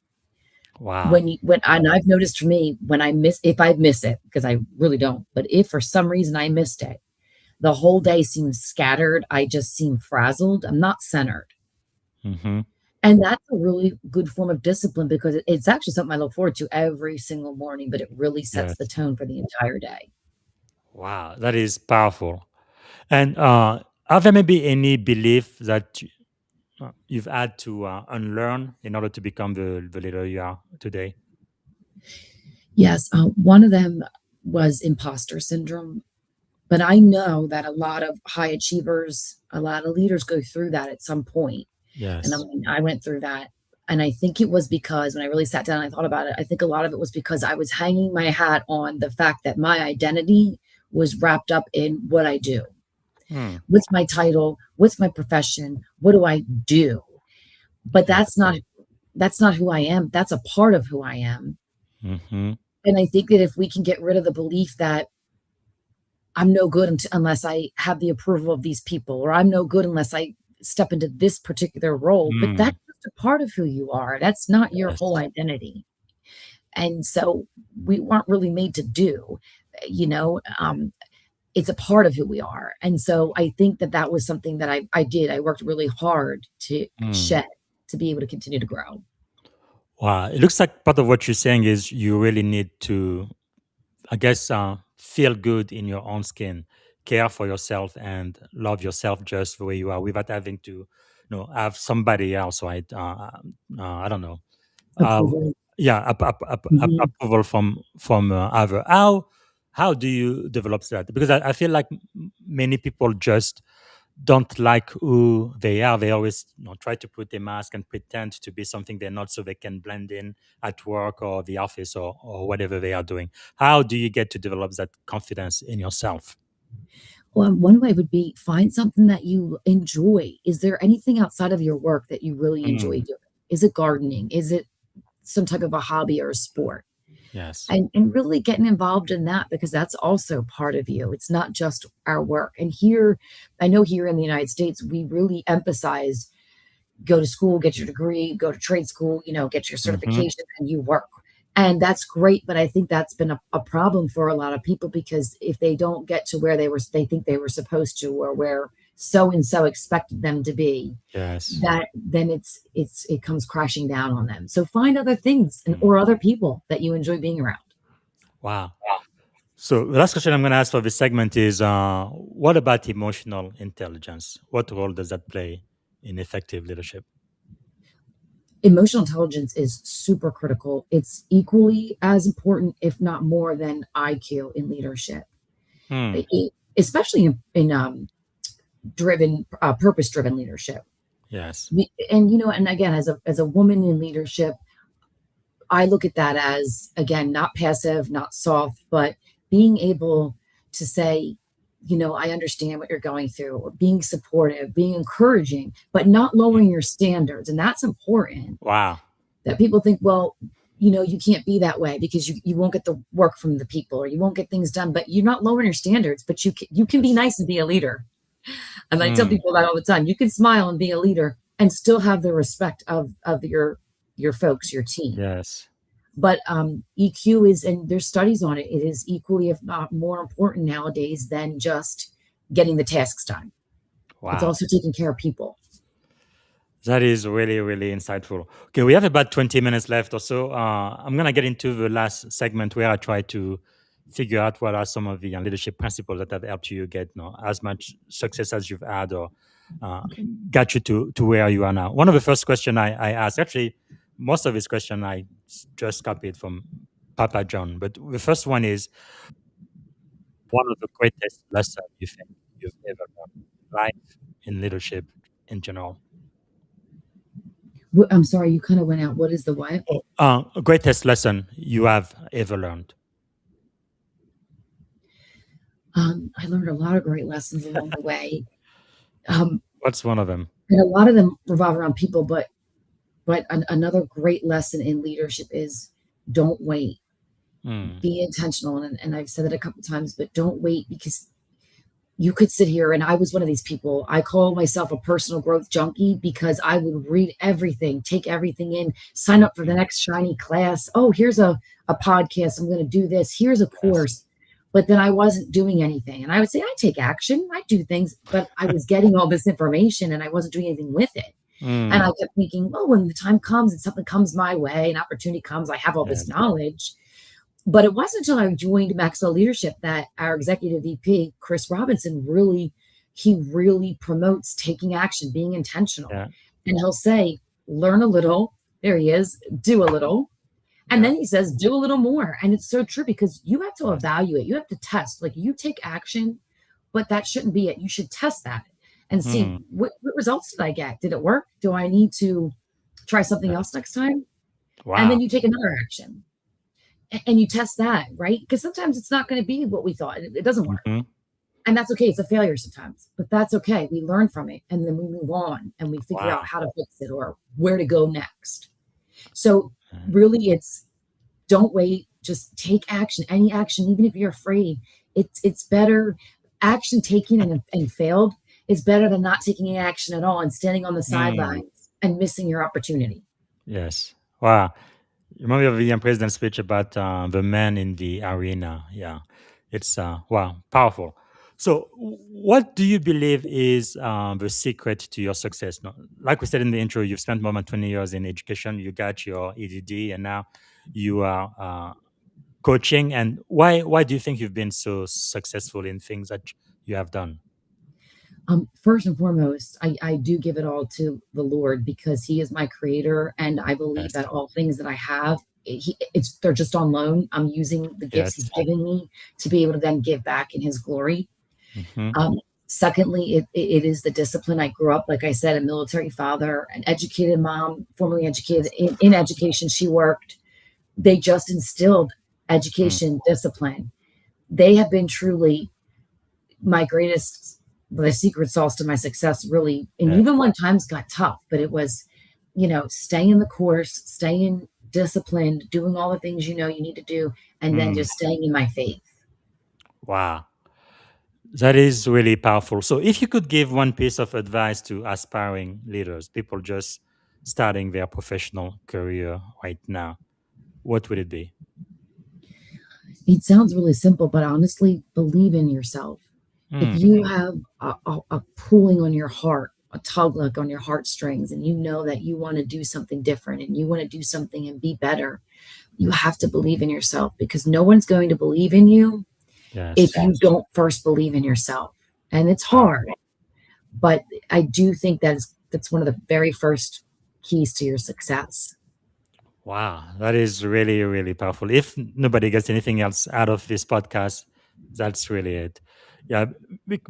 S4: Wow.
S5: And I've noticed for me, if I miss it, because I really don't, but if for some reason I missed it, the whole day seems scattered. I just seem frazzled. I'm not centered.
S4: Hmm.
S5: And that's a really good form of discipline, because it's actually something I look forward to every single morning, but it really sets the
S4: Yes.
S5: tone for the entire day.
S4: Wow. That is powerful. And are there maybe any belief that you've had to unlearn in order to become the leader you are today?
S5: Yes, one of them was imposter syndrome. But I know that a lot of high achievers, a lot of leaders go through that at some point. And
S4: Yes.
S5: I went through that. And I think it was because when I really sat down and I thought about it, I think a lot of it was because I was hanging my hat on the fact that my identity was wrapped up in what I do.
S4: Hmm.
S5: What's my title? What's my profession? What do I do? But
S4: Yeah.
S5: that's not who I am. That's a part of who I am.
S4: Hmm.
S5: And I think that if we can get rid of the belief that I'm no good unless I have the approval of these people, or I'm no good unless I step into this particular role. But
S4: Mm.
S5: that's just a part of who you are. That's not your whole
S4: Yes.
S5: identity. And so we weren't really made to do, you know, it's a part of who we are. And so I think that that was something that I did. I worked really hard to
S4: Mm.
S5: shed, to be able to continue to grow.
S4: Wow. It looks like part of what you're saying is you really need to, I guess, feel good in your own skin, care for yourself, and love yourself just the way you are, without having to, have somebody else, right? I don't know. Uh,
S5: Approval.
S4: yeah,
S5: Mhm.
S4: approval from other. How do you develop that? Because I feel like many people just don't like who they are. They always try to put a mask and pretend to be something they're not, so they can blend in at work or the office or whatever they are doing. How do you get to develop that confidence in yourself?
S5: Well, one way would be, find something that you enjoy. Is there anything outside of your work that you really enjoy
S4: Mm.
S5: doing? Is it gardening? Is it some type of a hobby or a sport?
S4: Yes.
S5: And really getting involved in that, because that's also part of you. It's not just our work. And here, I know here in the United States, we really emphasize go to school, get your degree, go to trade school, get your
S4: Hmm.
S5: certification, and you work. And that's great, but I think that's been a problem for a lot of people, because if they don't get to where they think they were supposed to, or where so and so expected them to be,
S4: Yes.
S5: that then it comes crashing down on them. So find other things
S4: Mm.
S5: or other people that you enjoy being around.
S4: Wow. So the last question I'm going to ask for this segment is, what about emotional intelligence? What role does that play in effective leadership?
S5: Emotional intelligence is super critical. It's equally as important, if not more, than IQ in leadership,
S4: Hmm.
S5: especially in driven, purpose driven leadership.
S4: Yes.
S5: And and again, as a woman in leadership, I look at that as, again, not passive, not soft, but being able to say, I understand what you're going through, or being supportive, being encouraging, but not lowering your standards. And that's important,
S4: Wow.
S5: that people think, well, you can't be that way because you won't get the work from the people, or you won't get things done, but you're not lowering your standards, but you can be
S4: Yes.
S5: nice and be a leader. And I tell
S4: Hmm.
S5: people that all the time. You can smile and be a leader and still have the respect of your folks, your team.
S4: Yes.
S5: But EQ is, and there's studies on it, it is equally, if not more important nowadays than just getting the tasks done. It's
S4: Wow.
S5: also taking care of people.
S4: That is really, really insightful. Okay, we have about 20 minutes left or so. I'm going to get into the last segment where I try to figure out what are some of the leadership principles that have helped you get as much success as you've had, or uh,
S5: Okay.
S4: got you to where you are now. One of the first questions I asked, actually, most of this question just copied from Papa John. But the first one is, one of the greatest lessons you think you've ever learned in life, in leadership in general?
S5: I'm sorry, you kind of went out. What is the what?
S4: Greatest lesson you have ever learned?
S5: I learned a lot of great lessons along the way. Um,
S4: What's one of them?
S5: and a lot of them revolve around people, but another great lesson in leadership is, don't wait.
S4: Mm,
S5: Be intentional. And I've said it a couple times, but don't wait, because you could sit here, and I was one of these people. I call myself a personal growth junkie, because I would read everything, take everything in, sign up for the
S4: mm,
S5: next shiny class. Oh, here's a podcast. I'm going to do this. Here's a
S4: yes.
S5: course. But then I wasn't doing anything. And I would say, I take action, I do things, but I was getting all this information and I wasn't doing anything with it. And I
S4: Mm,
S5: kept thinking, well, when the time comes and something comes my way, an opportunity comes, I have all this
S4: yes.
S5: knowledge. But it wasn't until I joined Maxwell Leadership that our executive VP, Chris Robinson, he really promotes taking action, being intentional.
S4: Yeah.
S5: And he'll say, learn a little. There he is, do a little. And
S4: Yeah.
S5: then he says, do a little more. And it's so true, because you have to
S4: Yes.
S5: evaluate, you have to test. Like, you take action, but that shouldn't be it. You should test that and see,
S4: Mm,
S5: what results did I get? Did it work? Do I need to try something else
S4: yes.
S5: next time? And then
S4: Wow.
S5: you take another action and you test that, right? Because sometimes it's not going to be what we thought. It doesn't work.
S4: Hmm.
S5: And that's okay. It's a failure sometimes, but that's okay. We learn from it and then we move on and we figure out
S4: Wow.
S5: how to fix it or where to go next. So,
S4: Yeah.
S5: really, it's, don't wait, just take action, any action, even if you're afraid. It's better. Action taken and failed is better than not taking any action at all and standing on the
S4: Mm,
S5: sidelines and missing your opportunity.
S4: yes. Wow. You remember of the president's speech about the man in the arena? Yeah. It's, wow, powerful. So, what do you believe is the secret to your success? No, like we said in the intro, you've spent more than 20 years in education. You got your EDD, and now you are coaching. And why do you think you've been so successful in things that you have done?
S5: First and foremost, I do give it all to the Lord, because He is my creator, and I believe that
S4: Yes.
S5: all things that I have, they're just on loan. I'm using the gifts He's
S4: Yes.
S5: given me to be able to then give back in His glory.
S4: Hmm.
S5: Secondly, it is the discipline. I grew up, like I said, a military father, an educated mom, formerly educated
S4: Yes.
S5: in education. She worked. They just instilled
S4: Mm,
S5: education, discipline. They have been truly my greatest, the secret sauce to my success, really. And
S4: yeah.
S5: even when times got tough, but it was, staying the course, staying disciplined, doing all the things you need to do, and then
S4: Mm,
S5: just staying in my faith.
S4: wow. That is really powerful. So, if you could give one piece of advice to aspiring leaders, people just starting their professional career right now, what would it be?
S5: It sounds really simple, but honestly, believe in yourself. If
S4: Mm,
S5: you have a pulling on your heart, a tug like on your heartstrings, and you know that you want to do something different and you want to do something and be better, you have to believe in yourself because no one's going to believe in you if
S4: yes.
S5: you don't first believe in yourself. And it's
S4: Wow.
S5: hard, but I do think that's one of the very first keys to your success.
S4: Wow, that is really, really powerful. If nobody gets anything else out of this podcast, that's really it. Yeah,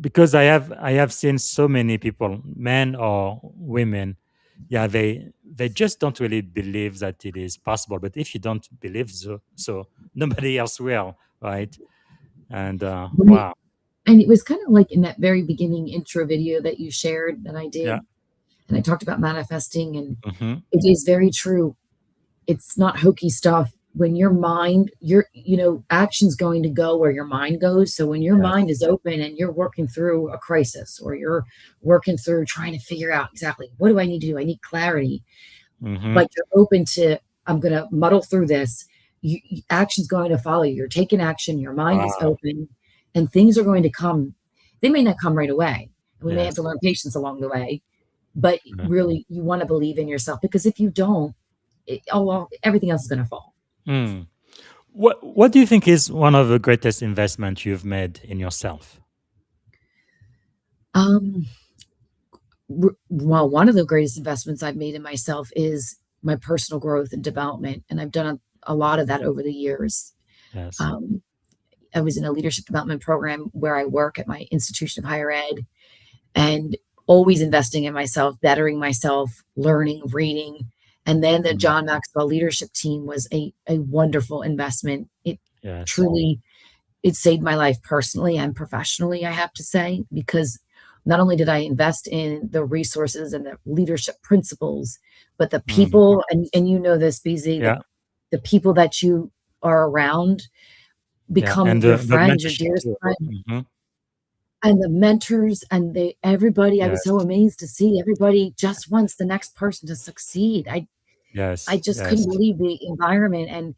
S4: because I have seen so many people, men or women, yeah, they just don't really believe that it is possible. But if you don't believe so nobody else will, right? And
S5: Right.
S4: wow,
S5: And it was kind of like in that very beginning intro video that you shared that I
S4: yeah,
S5: did, and I talked about manifesting, and
S4: hmm,
S5: it is very true. It's not hokey stuff. When your mind, action's going to go where your mind goes. So when your mind
S4: yes,
S5: is open and you're working through a crisis or you're working through trying to figure out exactly what do I need to do? I need clarity,
S4: hmm,
S5: but you're open to, I'm going to muddle through this. Action's going to follow you. You're taking action. Your mind is
S4: wow,
S5: open and things are going to come. They may not come right away. And we may have
S4: yes.
S5: to learn patience along the way, but
S4: Yeah.
S5: really you want to believe in yourself because if you don't, well, everything else is going to fall.
S4: Mm. What do you think is one of the greatest investments you've made in yourself?
S5: Um, well, one of the greatest investments I've made in myself is my personal growth and development. And I've done a lot of that over the years.
S4: Yes.
S5: Um, I was in a leadership development program where I work at my institution of higher ed and always investing in myself, bettering myself, learning, reading. And then the
S4: Mm.
S5: John Maxwell leadership team was a wonderful investment. It
S4: Yes.
S5: truly, it saved my life personally and professionally, I have to say, because not only did I invest in the resources and the leadership principles, but the
S4: Mm.
S5: people, and you know this, BZ,
S4: Yeah.
S5: the people that you are around
S4: Yeah.
S5: become
S4: And
S5: your
S4: the
S5: friends, your
S4: mentorship
S5: dearest
S4: too.
S5: friend,
S4: Hmm.
S5: and the mentors and everybody. I was so
S4: Yes.
S5: amazed to see everybody just wants the next person to succeed. I
S4: Yes.
S5: just couldn't
S4: Yes.
S5: believe the environment, and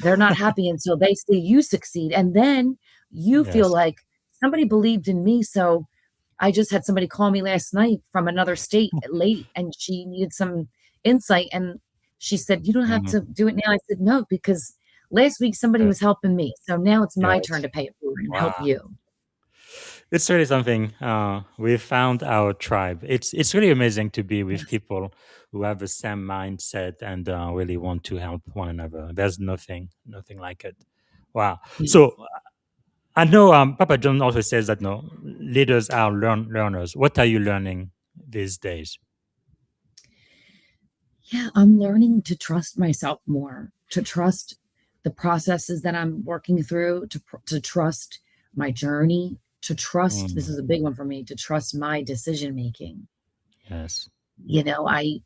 S5: they're not happy until they see you succeed. And then you feel
S4: Yes.
S5: like somebody believed in me. So I just had somebody call me last night from another state late, and she needed some insight. And she said, "You don't have
S4: Mhm.
S5: to do it now." I said, "No, because last week somebody was
S4: Yes.
S5: helping me. So now it's my turn
S4: Yes.
S5: to pay it forward and help
S4: Wow.
S5: you."
S4: It's really something. We found our tribe. It's really amazing to be with
S5: Yes.
S4: people who have the same mindset and really want to help one another. There's nothing like it. Wow.
S5: Yes.
S4: So I know Papa John also says that no leaders are learners. What are you learning these days?
S5: Yeah, I'm learning to trust myself more, to trust the processes that I'm working through, to trust my journey, to trust, this
S4: Mm,
S5: is a big one for me, to trust my decision making.
S4: yes.
S5: You know, I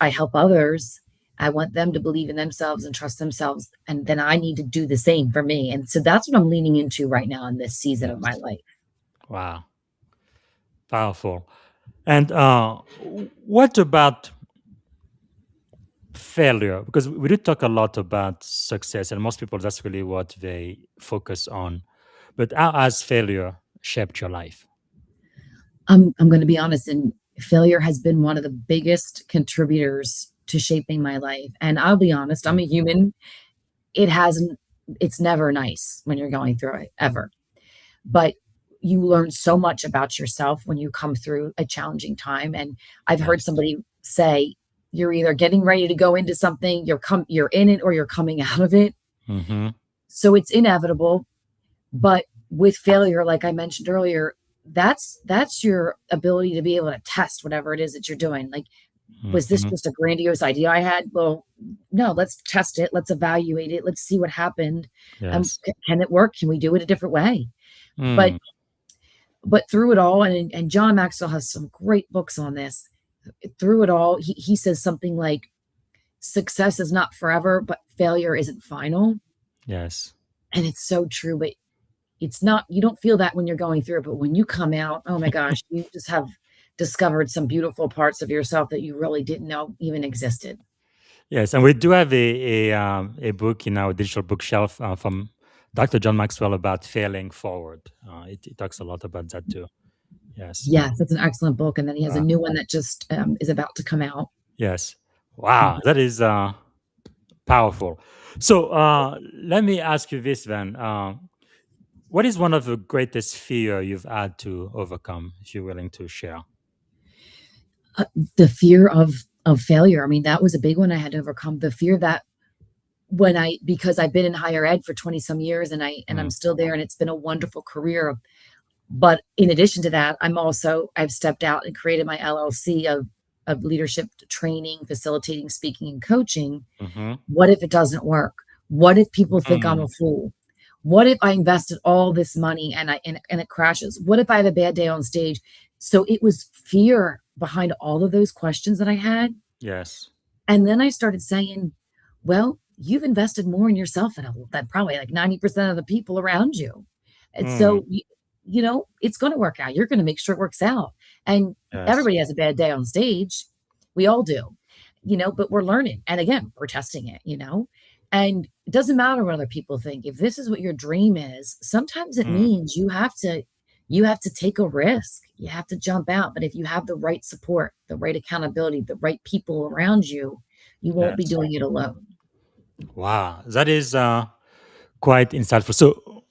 S5: help others. I want them to believe in themselves and trust themselves, and then I need to do the same for me. And so that's what I'm leaning into right now in this season of my
S4: Yes.
S5: life.
S4: Wow. Powerful. And what about failure? Because we do talk a lot about success, and most people that's really what they focus on. But how has failure shaped your life?
S5: I'm going to be honest, and failure has been one of the biggest contributors to shaping my life. And I'll be honest, I'm
S4: Mm,
S5: a human. It hasn't, it's never nice when you're going through it, ever. But you learn so much about yourself when you come through a challenging time. And I've heard
S4: yes.
S5: somebody say, you're either getting ready to go into something, you're in it, or you're coming out of it.
S4: Mm-hmm.
S5: So it's inevitable. But with failure, like I mentioned earlier, that's your ability to be able to test whatever it is that you're doing. Like, was this
S4: Mm-hmm.
S5: just a grandiose idea I had? Well, no, let's test it. Let's evaluate it. Let's see what happened.
S4: Yes.
S5: Can it work? Can we do it a different way? But
S4: Mm,
S5: through it all, and John Maxwell has some great books on this. Through it all, he says something like, success is not forever, but failure isn't final.
S4: yes.
S5: And it's so true. But it's not, you don't feel that when you're going through it, but when you come out, oh my gosh, you just have discovered some beautiful parts of yourself that you really didn't know even existed.
S4: Yes, and we do have a book in our digital bookshelf from Dr. John Maxwell about failing forward. It talks a lot about that too. Yes.
S5: Yes, that's an excellent book. And then he has a
S4: Uh,
S5: new one that just is about to come out.
S4: yes. Wow, that is powerful. So let me ask you this then. What is one of the greatest fear you've had to overcome, if you're willing to share?
S5: Uh, the fear of failure. I mean, that was a big one I had to overcome. The fear that when I because I've been in higher ed for 20 some years and I'm
S4: Mm,
S5: still there and it's been a wonderful career. But in addition to that, I've stepped out and created my LLC of leadership training, facilitating, speaking, and coaching.
S4: mm-hmm.
S5: What if it doesn't work? What if people think I'm
S4: Mm,
S5: a fool? What if I invested all this money and it crashes? What if I have a bad day on stage? So it was fear behind all of those questions that I had.
S4: yes.
S5: And then I started saying, well, you've invested more in yourself than probably like 90% of the people around you. And
S4: Mm,
S5: so, it's going to work out. You're going to make sure it works out. And
S4: yes.
S5: everybody has a bad day on stage. We all do, but we're learning. And again, we're testing it. And it doesn't matter what other people think. If this is what your dream is, sometimes it
S4: Mm,
S5: means you have to take a risk. You have to jump out. But if you have the right support, the right accountability, the right people around you, you won't be
S4: yes.
S5: doing it alone.
S4: Wow, that is quite insightful. So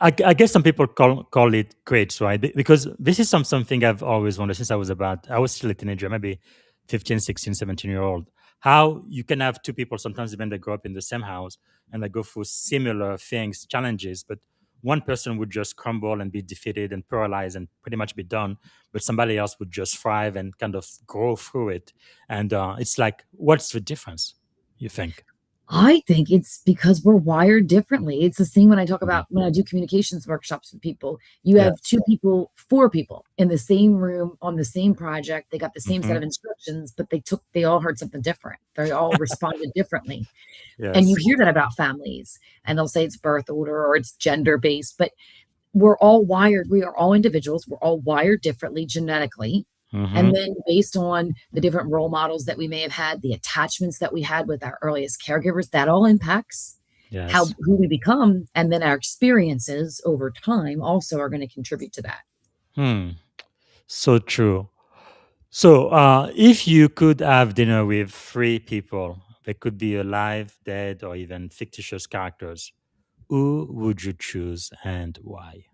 S4: I guess some people call it grades, right? Because this is something I've always wondered since I was still a teenager, maybe 15, 16, 17 year old. How you can have two people, sometimes even they grow up in the same house and they go through similar things, challenges, but one person would just crumble and be defeated and paralyzed and pretty much be done, but somebody else would just thrive and kind of grow through it. And it's like, what's the difference, you think?
S5: I think it's because we're wired differently. It's the same when I talk
S4: Mhm.
S5: about when I do communications workshops with people. You have
S4: Yes.
S5: two people, four people in the same room on the same project. They got the same set
S4: Hmm.
S5: of instructions, but they all heard something different. They all responded differently. And you
S4: Yes.
S5: hear that about families, and they'll say it's birth order or it's gender based, but we're all wired. We are all individuals. We're all wired differently genetically. And
S4: Hmm.
S5: then based on the different role models that we may have had, the attachments that we had with our earliest caregivers, that all impacts how
S4: Yes.
S5: who we become. And then our experiences over time also are going to contribute to that.
S4: Hmm. So true. So, if you could have dinner with three people, they could be alive, dead, or even fictitious characters, who would you choose and why?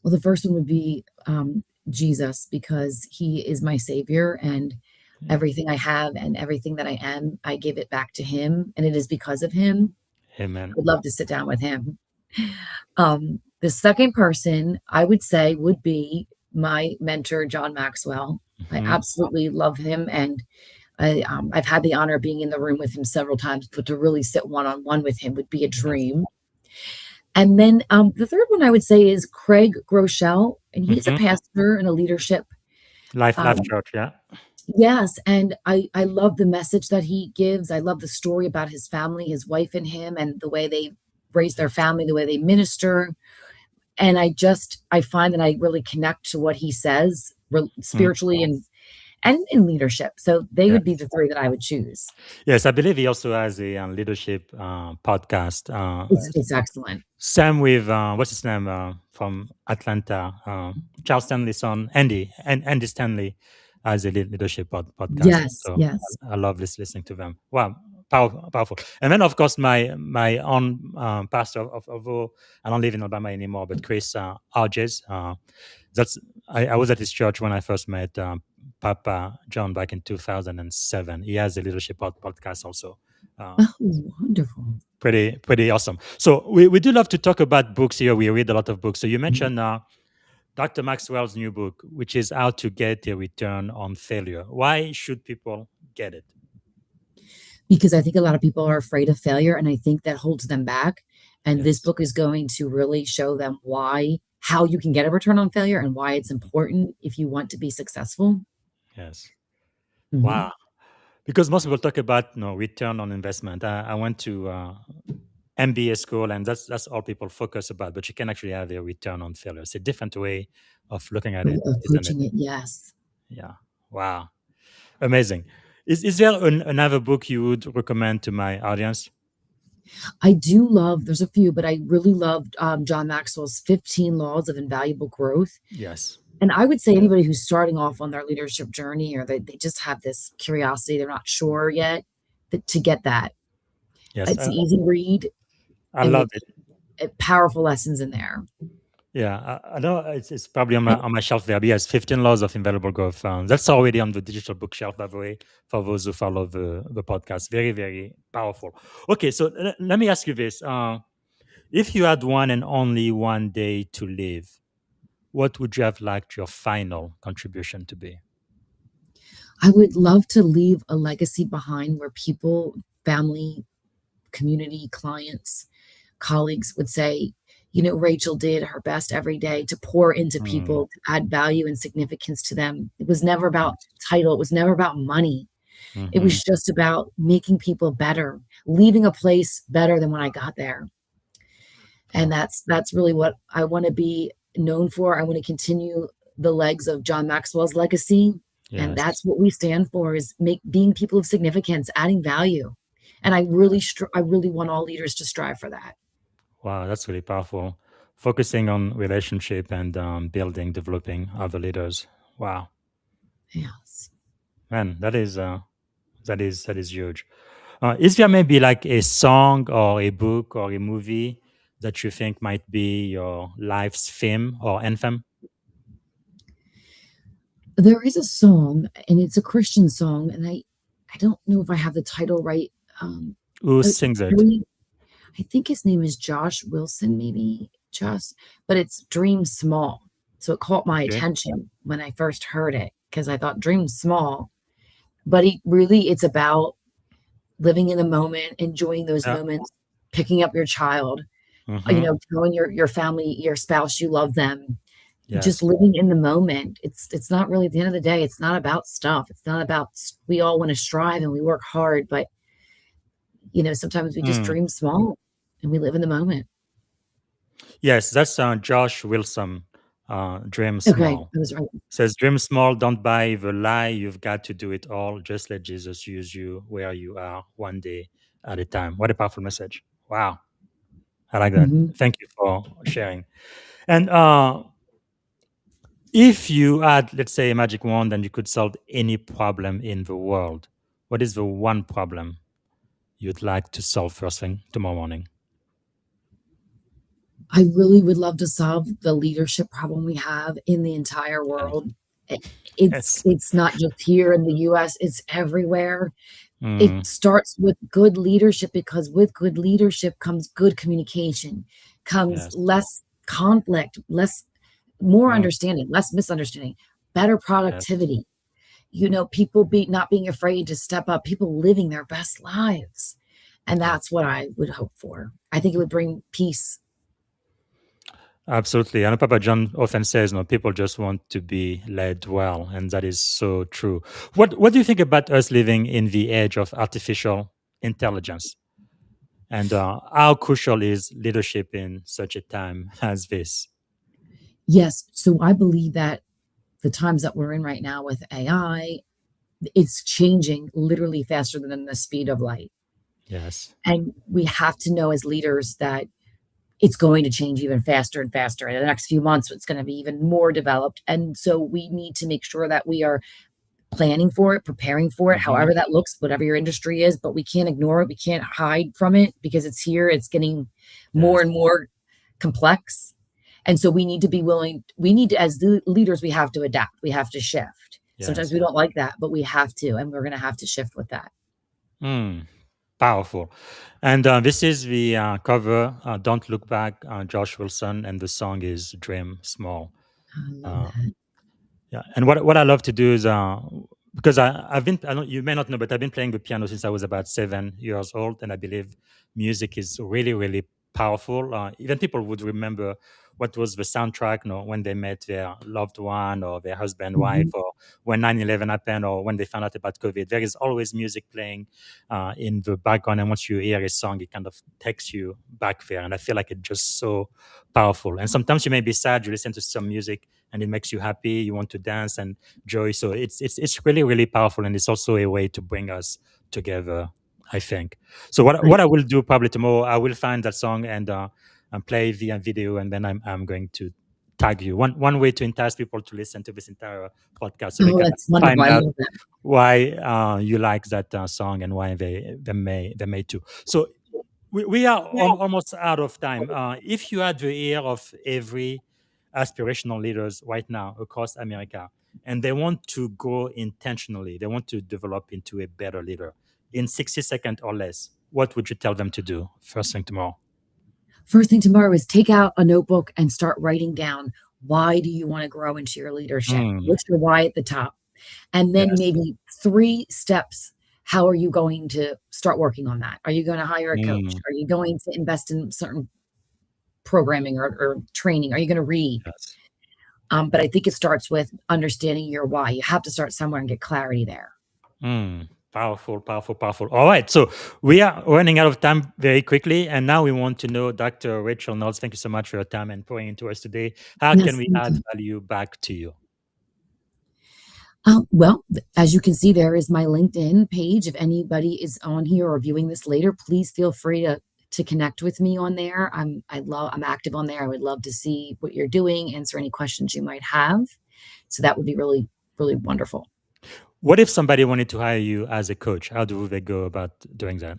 S5: Well, the first one would be Jesus, because he is my savior, and
S4: Yeah.
S5: everything I have and everything that I am, I give it back to him. And it is because of him. I
S4: Amen.
S5: would love to sit down with him. The second person I would say would be my mentor, John Maxwell. I
S4: Hmm.
S5: absolutely love him, and I've had the honor of being in the room with him several times. But to really sit one on one with him would be a
S4: Yes.
S5: dream. And then the third one I would say is Craig Groeschel, and he's a
S4: Hmm.
S5: pastor and a leadership.
S4: Life
S5: Um,
S4: church. Yeah.
S5: yes, and I love the message that he gives. I love the story about his family, his wife, and him, and the way they raise their
S4: Yes.
S5: family, the way they minister. And I find that I really connect to what he says
S4: Mm,
S5: spiritually and in leadership. So they would be
S4: yes.
S5: the three that I would choose.
S4: Yes. I believe he also has a leadership podcast.
S5: It's excellent.
S4: Sam with what's his name from Atlanta, Charles Stanley's son, Andy, and Andy Stanley has a leadership podcast.
S5: Yes,
S4: So
S5: yes.
S4: I love listening to them. Wow, powerful. And then of course my own pastor of I don't live in Alabama anymore, but Chris Arges. That's I was at his church when I first met Papa John back in 2007. He has a leadership podcast also. Uh,
S5: Oh, wonderful.
S4: pretty awesome. So we do love to talk about books here. We read a lot of books. So you mentioned Dr. Maxwell's new book, which is How to Get a Return on Failure. Why should people get it?
S5: Because I think a lot of people are afraid of failure, and I think that holds them back. And this
S4: Yes,
S5: book is going to really show them how you can get a return on failure and why it's important if you want to be successful.
S4: yes.
S5: Mhm.
S4: Wow. Because most people talk about return on investment. I went to MBA school, and that's all people focus about. But you can actually have a return on failure. It's a different way of looking at it,
S5: Of
S4: isn't it?
S5: coaching it, yes.
S4: Yeah. Wow. Amazing. Is there another book you would recommend to my audience?
S5: I do love, there's a few, but I really loved John Maxwell's 15 Laws of Invaluable Growth.
S4: Yes.
S5: And I would say anybody who's starting off on their leadership journey, or they just have this curiosity, they're not sure yet, that to get that.
S4: Yes.
S5: It's an easy read
S4: I
S5: and
S4: love
S5: with
S4: it.
S5: powerful lessons in there.
S4: Yeah, I know it's probably on my shelf there. But yes, 15 Laws of Invaluable Growth. That's already on the digital bookshelf, by the way, for those who follow the podcast. Very, very powerful. Okay, so let me ask you this. If you had one and only one day to live, what would you have liked your final contribution to be?
S5: I would love to leave a legacy behind where people, family, community, clients, colleagues would say, Rachel did her best every day to pour into
S4: Mm,
S5: people, to add value and significance to them. It was never about title, it was never about money. It
S4: mm-hmm.
S5: was just about making people better, leaving a place better than when I got there. And that's really what I want to be known for. I want to continue the legs of John Maxwell's legacy. And
S4: Yes.
S5: that's what we stand for, is being people of significance, adding value. And I really want all leaders to strive for that.
S4: Wow, that's really powerful. Focusing on relationship and building, developing other leaders. Wow,
S5: Yes.
S4: man, that is huge. Is there maybe like a song or a book or a movie that you think might be your life's theme or anthem?
S5: There is a song, and it's a Christian song, and I don't know if I have the title right. Um,
S4: Who
S5: it's
S4: sings it?
S5: really, I think his name is Josh Wilson, maybe Josh, but it's Dream Small. So it caught my
S4: Okay.
S5: attention when I first heard it, because I thought Dream Small, but it's about living in the moment, enjoying those
S4: Yeah.
S5: moments, picking up your child,
S4: Mm-hmm.
S5: telling your family, your spouse you love them, just
S4: Yes.
S5: living in the moment. It's not really, at the end of the day, it's not about stuff. It's not about, we all want to strive and we work hard, but sometimes we just
S4: Mm.
S5: dream small and we live in the moment.
S4: Yes, that's Josh Wilson. Dream
S5: Okay,
S4: small.
S5: I was right.
S4: Says dream small. Don't buy the lie. You've got to do it all. Just let Jesus use you where you are, one day at a time. What a powerful message! Wow, I like that.
S5: Mhm.
S4: Thank you for sharing. And if you had, let's say, a magic wand and you could solve any problem in the world, what is the one problem you'd like to solve first thing tomorrow morning?
S5: I really would love to solve the leadership problem we have in the entire
S4: Yes.
S5: world. I- It's
S4: Yes.
S5: it's not just here in the US, it's everywhere. It
S4: Mm,
S5: starts with good leadership, because with good leadership comes good communication, comes
S4: yes.
S5: less conflict, more
S4: Mm,
S5: understanding, less misunderstanding, better
S4: yes.
S5: productivity. People not being afraid to step up, people living their best lives. And
S4: Yeah.
S5: that's what I would hope for. I think it would bring peace.
S4: Absolutely. And Papa John often says, people just want to be led well. And that is so true. What do you think about us living in the age of artificial intelligence? And how crucial is leadership in such a time as this?
S5: Yes. So I believe that the times that we're in right now with AI, it's changing literally faster than the speed of light.
S4: Yes.
S5: And we have to know as leaders that it's going to change even faster and faster. In the next few months, it's going to be even more developed. And so we need to make sure that we are planning for it, preparing for it,
S4: Hmm.
S5: however that looks, whatever your industry is, but we can't ignore it. We can't hide from it, because it's here. It's getting more
S4: Yes.
S5: and more complex. And so we need to be willing, we need to, as the leaders, we have to adapt. We have to shift. Sometimes
S4: Yes.
S5: we don't like that, but we have to, and we're going to have to shift with that.
S4: Mm, powerful. And this is the cover, Don't Look Back, Josh Wilson, and the song is Dream Small.
S5: I love
S4: Uh,
S5: that.
S4: Yeah, and what I love to do is because I've been, I don't, you may not know, but I've been playing the piano since I was about 7 years old, and I believe music is really really powerful. Even people would remember what was the soundtrack, when they met their loved one or their husband, wife,
S5: Mhm.
S4: or when 9/11 happened, or when they found out about COVID. There is always music playing in the background, and once you hear a song, it kind of takes you back there, and I feel like it's just so powerful. And sometimes you may be sad, you listen to some music and it makes you happy. You want to dance and joy. So it's really, really powerful. And it's also a way to bring us together, I think. So what I will do probably tomorrow, I will find that song and play the video, and then I'm going to tag you. One way to entice people to listen to this entire podcast, so they
S5: Oh,
S4: can
S5: that's wonderful.
S4: find
S5: I
S4: out
S5: love that.
S4: why you like that song and why they may too. So we are almost out of time. If you had the ear of every aspirational leaders right now across America, and they want to grow intentionally, they want to develop into a better leader in 60 seconds or less, what would you tell them to do first thing tomorrow?
S5: First thing tomorrow is take out a notebook and start writing down, why do you want to grow into your leadership?
S4: Mm,
S5: What's your why at the top? And then
S4: yes.
S5: maybe 3 steps. How are you going to start working on that? Are you going to hire a coach?
S4: Mm,
S5: Are you going to invest in certain programming or training? Are you going to read?
S4: yes.
S5: But I think it starts with understanding your why. You have to start somewhere and get clarity there.
S4: Powerful, powerful, powerful. All right. So we are running out of time very quickly. And now we want to know, Dr. Rachael Knotts, thank you so much for your time and pouring into us today. How can
S5: Yes,
S4: we
S5: thank
S4: add
S5: you.
S4: value back to you?
S5: Well, as you can see, there is my LinkedIn page. If anybody is on here or viewing this later, please feel free to connect with me on there. I'm active on there. I would love to see what you're doing, answer any questions you might have. So that would be really, really wonderful.
S4: What if somebody wanted to hire you as a coach? How do they go about doing that?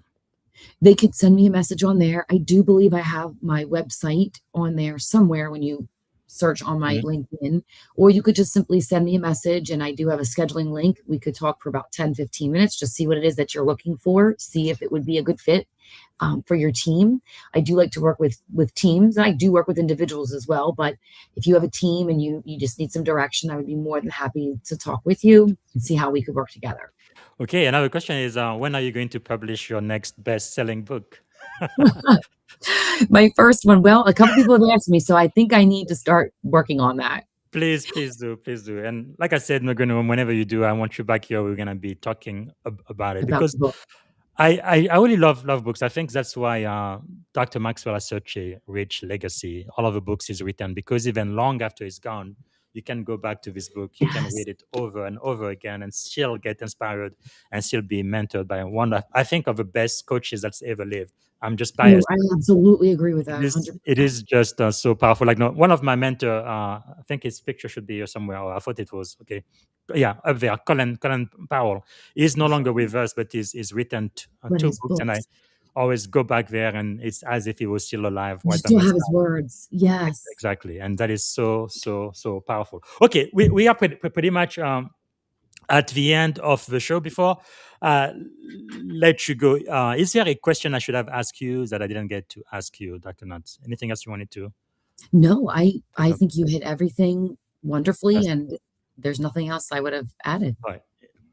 S5: They could send me a message on there. I do believe I have my website on there somewhere when you search on my
S4: Mhm.
S5: LinkedIn, or you could just simply send me a message, and I do have a scheduling link. We could talk for about 10, 15 minutes, just see what it is that you're looking for, see if it would be a good fit for your team. I do like to work with teams, and I do work with individuals as well. But if you have a team and you just need some direction, I would be more than happy to talk with you and see how we could work together.
S4: Okay. Another question is when are you going to publish your next best selling book?
S5: My first one, well, a couple people have asked me, so I think I need to start working on that.
S4: Please, please do, please do. And like I said, Magano, whenever you do, I want you back here. We're gonna be talking about it
S5: About
S4: because
S5: the book.
S4: I really love books. I think that's why Dr. Maxwell has such a rich legacy. All of the books he's written, because even long after he's gone, you can go back to this book. You can
S5: Yes.
S4: read it over and over again and still get inspired and still be mentored by one of, I think, of the best coaches that's ever lived. I'm just
S5: Oh,
S4: biased.
S5: I absolutely agree with that
S4: It
S5: 100%.
S4: is just so powerful. Like no, one of my mentor, I think his picture should be here somewhere. Or I thought it was okay. Yeah, up there, Colin Powell. He's no longer with us, but he's written
S5: But
S4: 2
S5: his
S4: books, and I
S5: books,
S4: always go back there, and it's as if he was still alive
S5: you
S4: right by
S5: still
S4: my
S5: have his
S4: side.
S5: words. Yes.
S4: Exactly, and that is so powerful. Okay, we are pretty much at the end of the show. Before uh, let you go, is there a question I should have asked you that I didn't get to ask you, Dr. Nuts? Anything else you wanted to?
S5: No, I think you hit everything wonderfully,
S4: Yes.
S5: and there's nothing else I would have added.
S4: All right.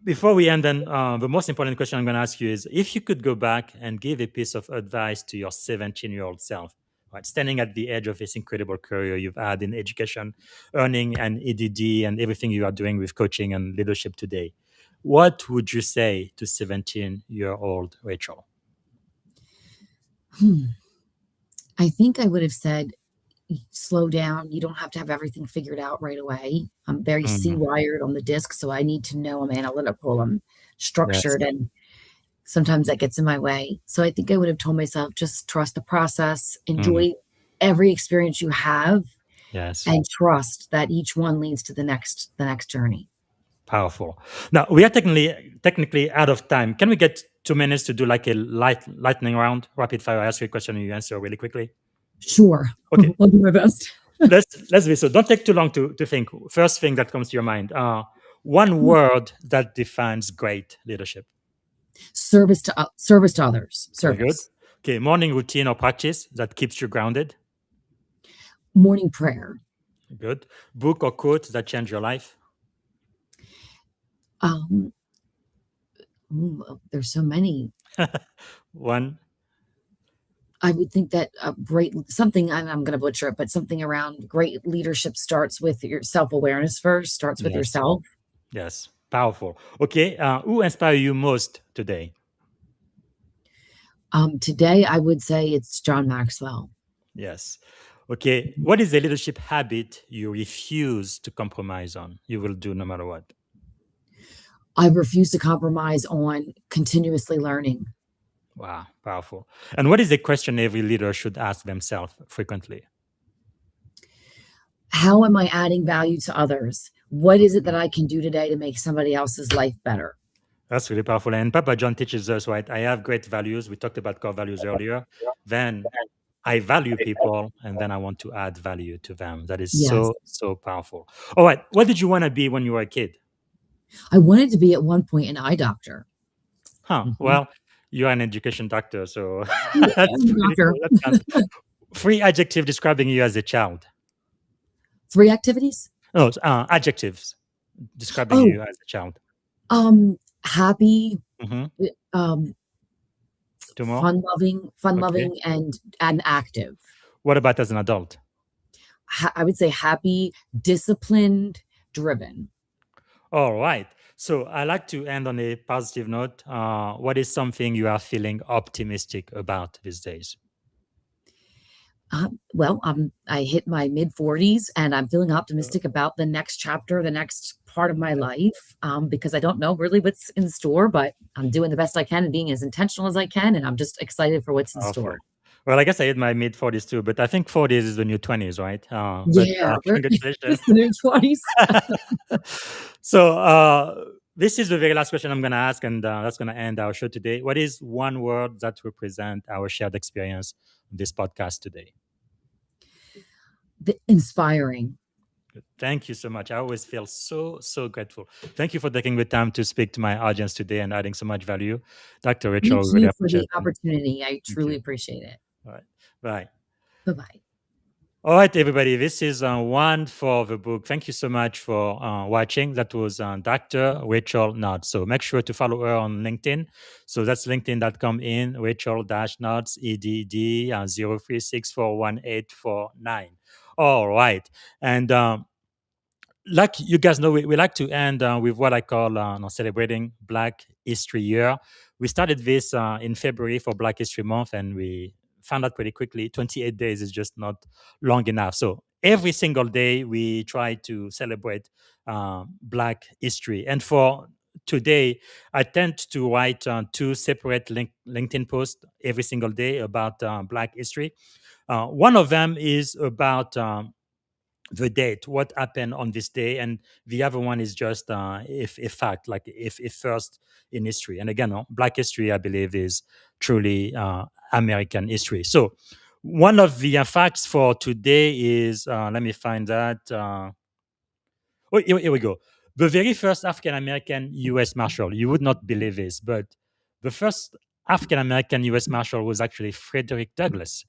S4: Before we end, then the most important question I'm going to ask you is: if you could go back and give a piece of advice to your 17-year-old self, right, standing at the edge of this incredible career you've had in education, earning and EDD, and everything you are doing with coaching and leadership today, what would you say to 17-year-old Rachel?
S5: Hmm. I think I would have said, slow down. You don't have to have everything figured out right away. I'm very
S4: Mm,
S5: C-wired on the disc, so I need to know I'm analytical, I'm
S4: yes.
S5: structured, and sometimes that gets in my way. So I think I would have told myself, just trust the process,
S4: Mm,
S5: enjoy every experience you have,
S4: yes.
S5: and trust that each one leads to the next journey.
S4: Powerful. Now we are technically out of time. Can we get 2 minutes to do like a lightning round, rapid fire? I ask you a question and you answer really quickly.
S5: Sure.
S4: Okay,
S5: I'll do my best.
S4: let's be so. Don't take too long to think. First thing that comes to your mind. One word that defines great leadership.
S5: Service to others.
S4: Very good.
S5: Service.
S4: Okay, morning routine or practice that keeps you grounded.
S5: Morning prayer.
S4: Good. Book or quote that changed your life.
S5: Um, there's so many.
S4: One.
S5: I would think that great something, I'm going to butcher it, but something around great leadership starts with your self-awareness first, starts with
S4: Yes.
S5: yourself.
S4: Yes. Powerful. Okay. Who inspire you most today?
S5: Today, I would say it's John Maxwell.
S4: Yes. Okay, what is a leadership habit you refuse to compromise on? You will do no matter what.
S5: I refuse to compromise on continuously learning.
S4: Wow, powerful. And what is a question every leader should ask themselves frequently?
S5: How am I adding value to others? What is it that I can do today to make somebody else's life better?
S4: That's really powerful. And Papa John teaches us, right? I have great values. We talked about core values earlier. Then I value people, and then I want to add value to them. That is
S5: Yes.
S4: so powerful. All right. What did you want to be when you were a kid?
S5: I wanted to be at one point an eye doctor.
S4: Huh.
S5: Mhm.
S4: Well, you're an education doctor, so
S5: Yeah,
S4: that's
S5: I'm a
S4: pretty
S5: doctor.
S4: cool. That's fun. Three adjective describing you as a child.
S5: 3 activities?
S4: No, adjectives describing
S5: Oh,
S4: you as a child.
S5: happy,
S4: Mm-hmm.
S5: um,
S4: Two more.
S5: fun
S4: Okay.
S5: loving, and active.
S4: What about as an adult?
S5: I would say happy, disciplined, driven.
S4: All right. So I like to end on a positive note. What is something you are feeling optimistic about these days?
S5: Well, I hit my mid 40s and I'm feeling optimistic about the next chapter, the next part of my life, because I don't know really what's in store, but I'm doing the best I can and being as intentional as I can. And I'm just excited for what's in store.
S4: Powerful. Well, I guess I hit my mid 40s too, but I think 40s is the new 20s, right? But
S5: Yeah,
S4: congratulations.
S5: it's the new 20s.
S4: So, this is the very last question I'm going to ask, and that's going to end our show today. What is one word that represents our shared experience on this podcast today?
S5: Inspiring.
S4: Thank you so much. I always feel so grateful. Thank you for taking the time to speak to my audience today and adding so much value. Dr.
S5: Thank
S4: Rachel, we really
S5: you for
S4: appreciate
S5: the
S4: it.
S5: opportunity. I
S4: Thank
S5: truly
S4: you.
S5: appreciate it.
S4: All right. Bye.
S5: Bye bye.
S4: All right, everybody. This is one for the book. Thank you so much for watching. That was Dr. Rachael Knotts. So make sure to follow her on LinkedIn. So that's linkedin.com in Rachael-Knotts, EDD 03641849. All right. And like you guys know, we like to end with what I call celebrating Black History Year. We started this in February for Black History Month, and we found out pretty quickly 28 days is just not long enough. So every single day we try to celebrate Black history. And for today, I tend to write two separate LinkedIn posts every single day about Black history. One of them is about the date, what happened on this day, and the other one is just if a fact, like if first in history. And again, Black history, I believe, is truly American history. So one of the facts for today is let me find that. Oh, here we go. The very first African American U.S. Marshal. You would not believe this, but the first African American U.S. Marshal was actually Frederick Douglass.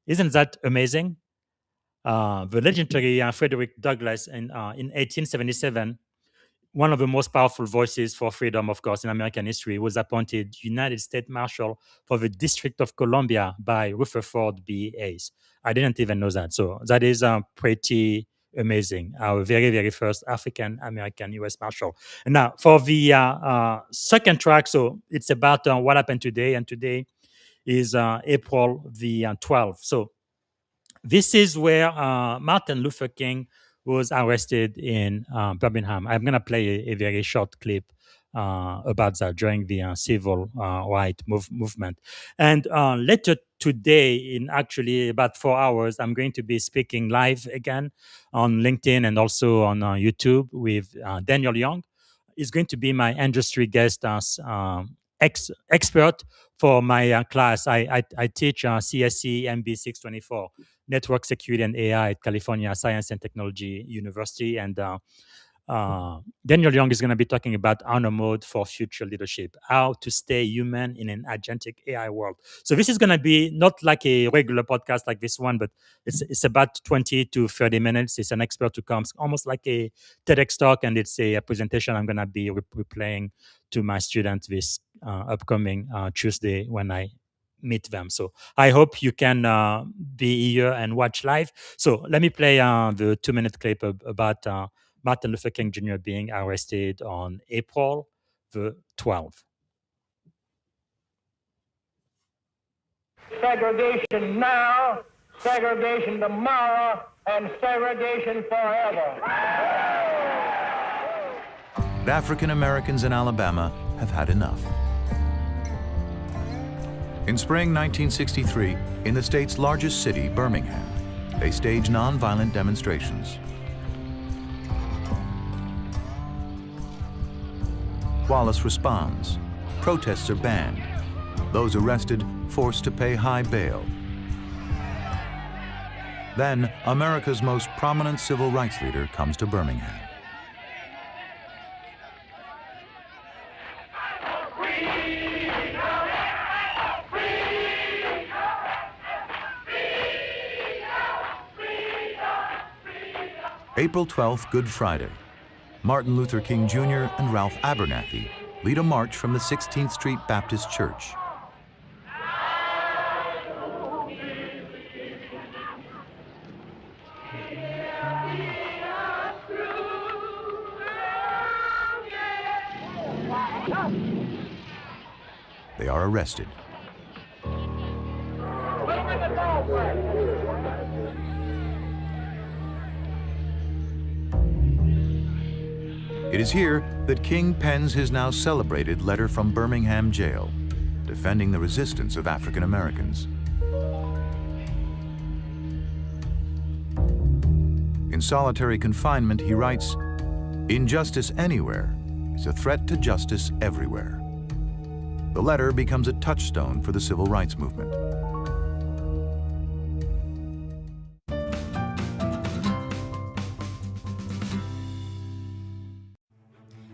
S4: Isn't that amazing? The legendary Frederick Douglass in 1877, one of the most powerful voices for freedom, of course, in American history, was appointed United States Marshal for the District of Columbia by Rutherford B. Hayes. I didn't even know that. So that is pretty amazing. Our very first African American U.S. Marshal. And now for the second track, so it's about what happened today, and today is April the 12th. So this is where Martin Luther King was arrested in Birmingham. I'm going to play a very short clip about that during the civil rights movement. And later today, in actually about 4 hours, I'm going to be speaking live again on LinkedIn and also on YouTube with Daniel Young. He's going to be my industry guest as expert for my class. I teach CSC MB 624, Network Security and AI at California Science and Technology University. And Daniel Young is going to be talking about honor mode for future leadership, how to stay human in an agentic AI world. So this is going to be not like a regular podcast like this one, but it's about 20 to 30 minutes. It's an expert who comes almost like a TEDx talk, and it's a presentation I'm going to be replaying to my students this upcoming Tuesday when I meet them. So I hope you can be here and watch live. So let me play the 2-minute clip about Martin Luther King Jr. being arrested on April the 12th.
S6: Segregation now, segregation tomorrow and segregation forever.
S7: African Americans in Alabama have had enough. In spring 1963, in the state's largest city, Birmingham, they stage nonviolent demonstrations. Wallace responds. Protests are banned. Those arrested forced to pay high bail. Then, America's most prominent civil rights leader comes to Birmingham. April 12th, Good Friday. Martin Luther King Jr. and Ralph Abernathy lead a march from the 16th Street Baptist Church. They are arrested. It is here that King pens his now celebrated letter from Birmingham jail, defending the resistance of African Americans. In solitary confinement, he writes, "Injustice anywhere is a threat to justice everywhere." The letter becomes a touchstone for the civil rights movement.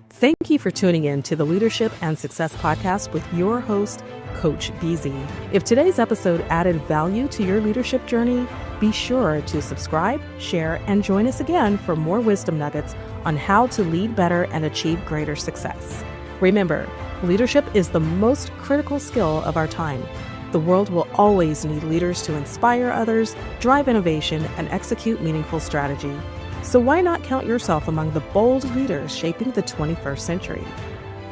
S2: Thank you for tuning in to the Leadership and Success Podcast with your host, Coach BZ. If today's episode added value to your leadership journey, be sure to subscribe, share, and join us again for more wisdom nuggets on how to lead better and achieve greater success. Remember, leadership is the most critical skill of our time. The world will always need leaders to inspire others, drive innovation, and execute meaningful strategy. So why not count yourself among the bold leaders shaping the 21st century?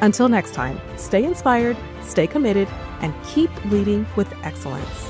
S2: Until next time, stay inspired, stay committed, and keep leading with excellence.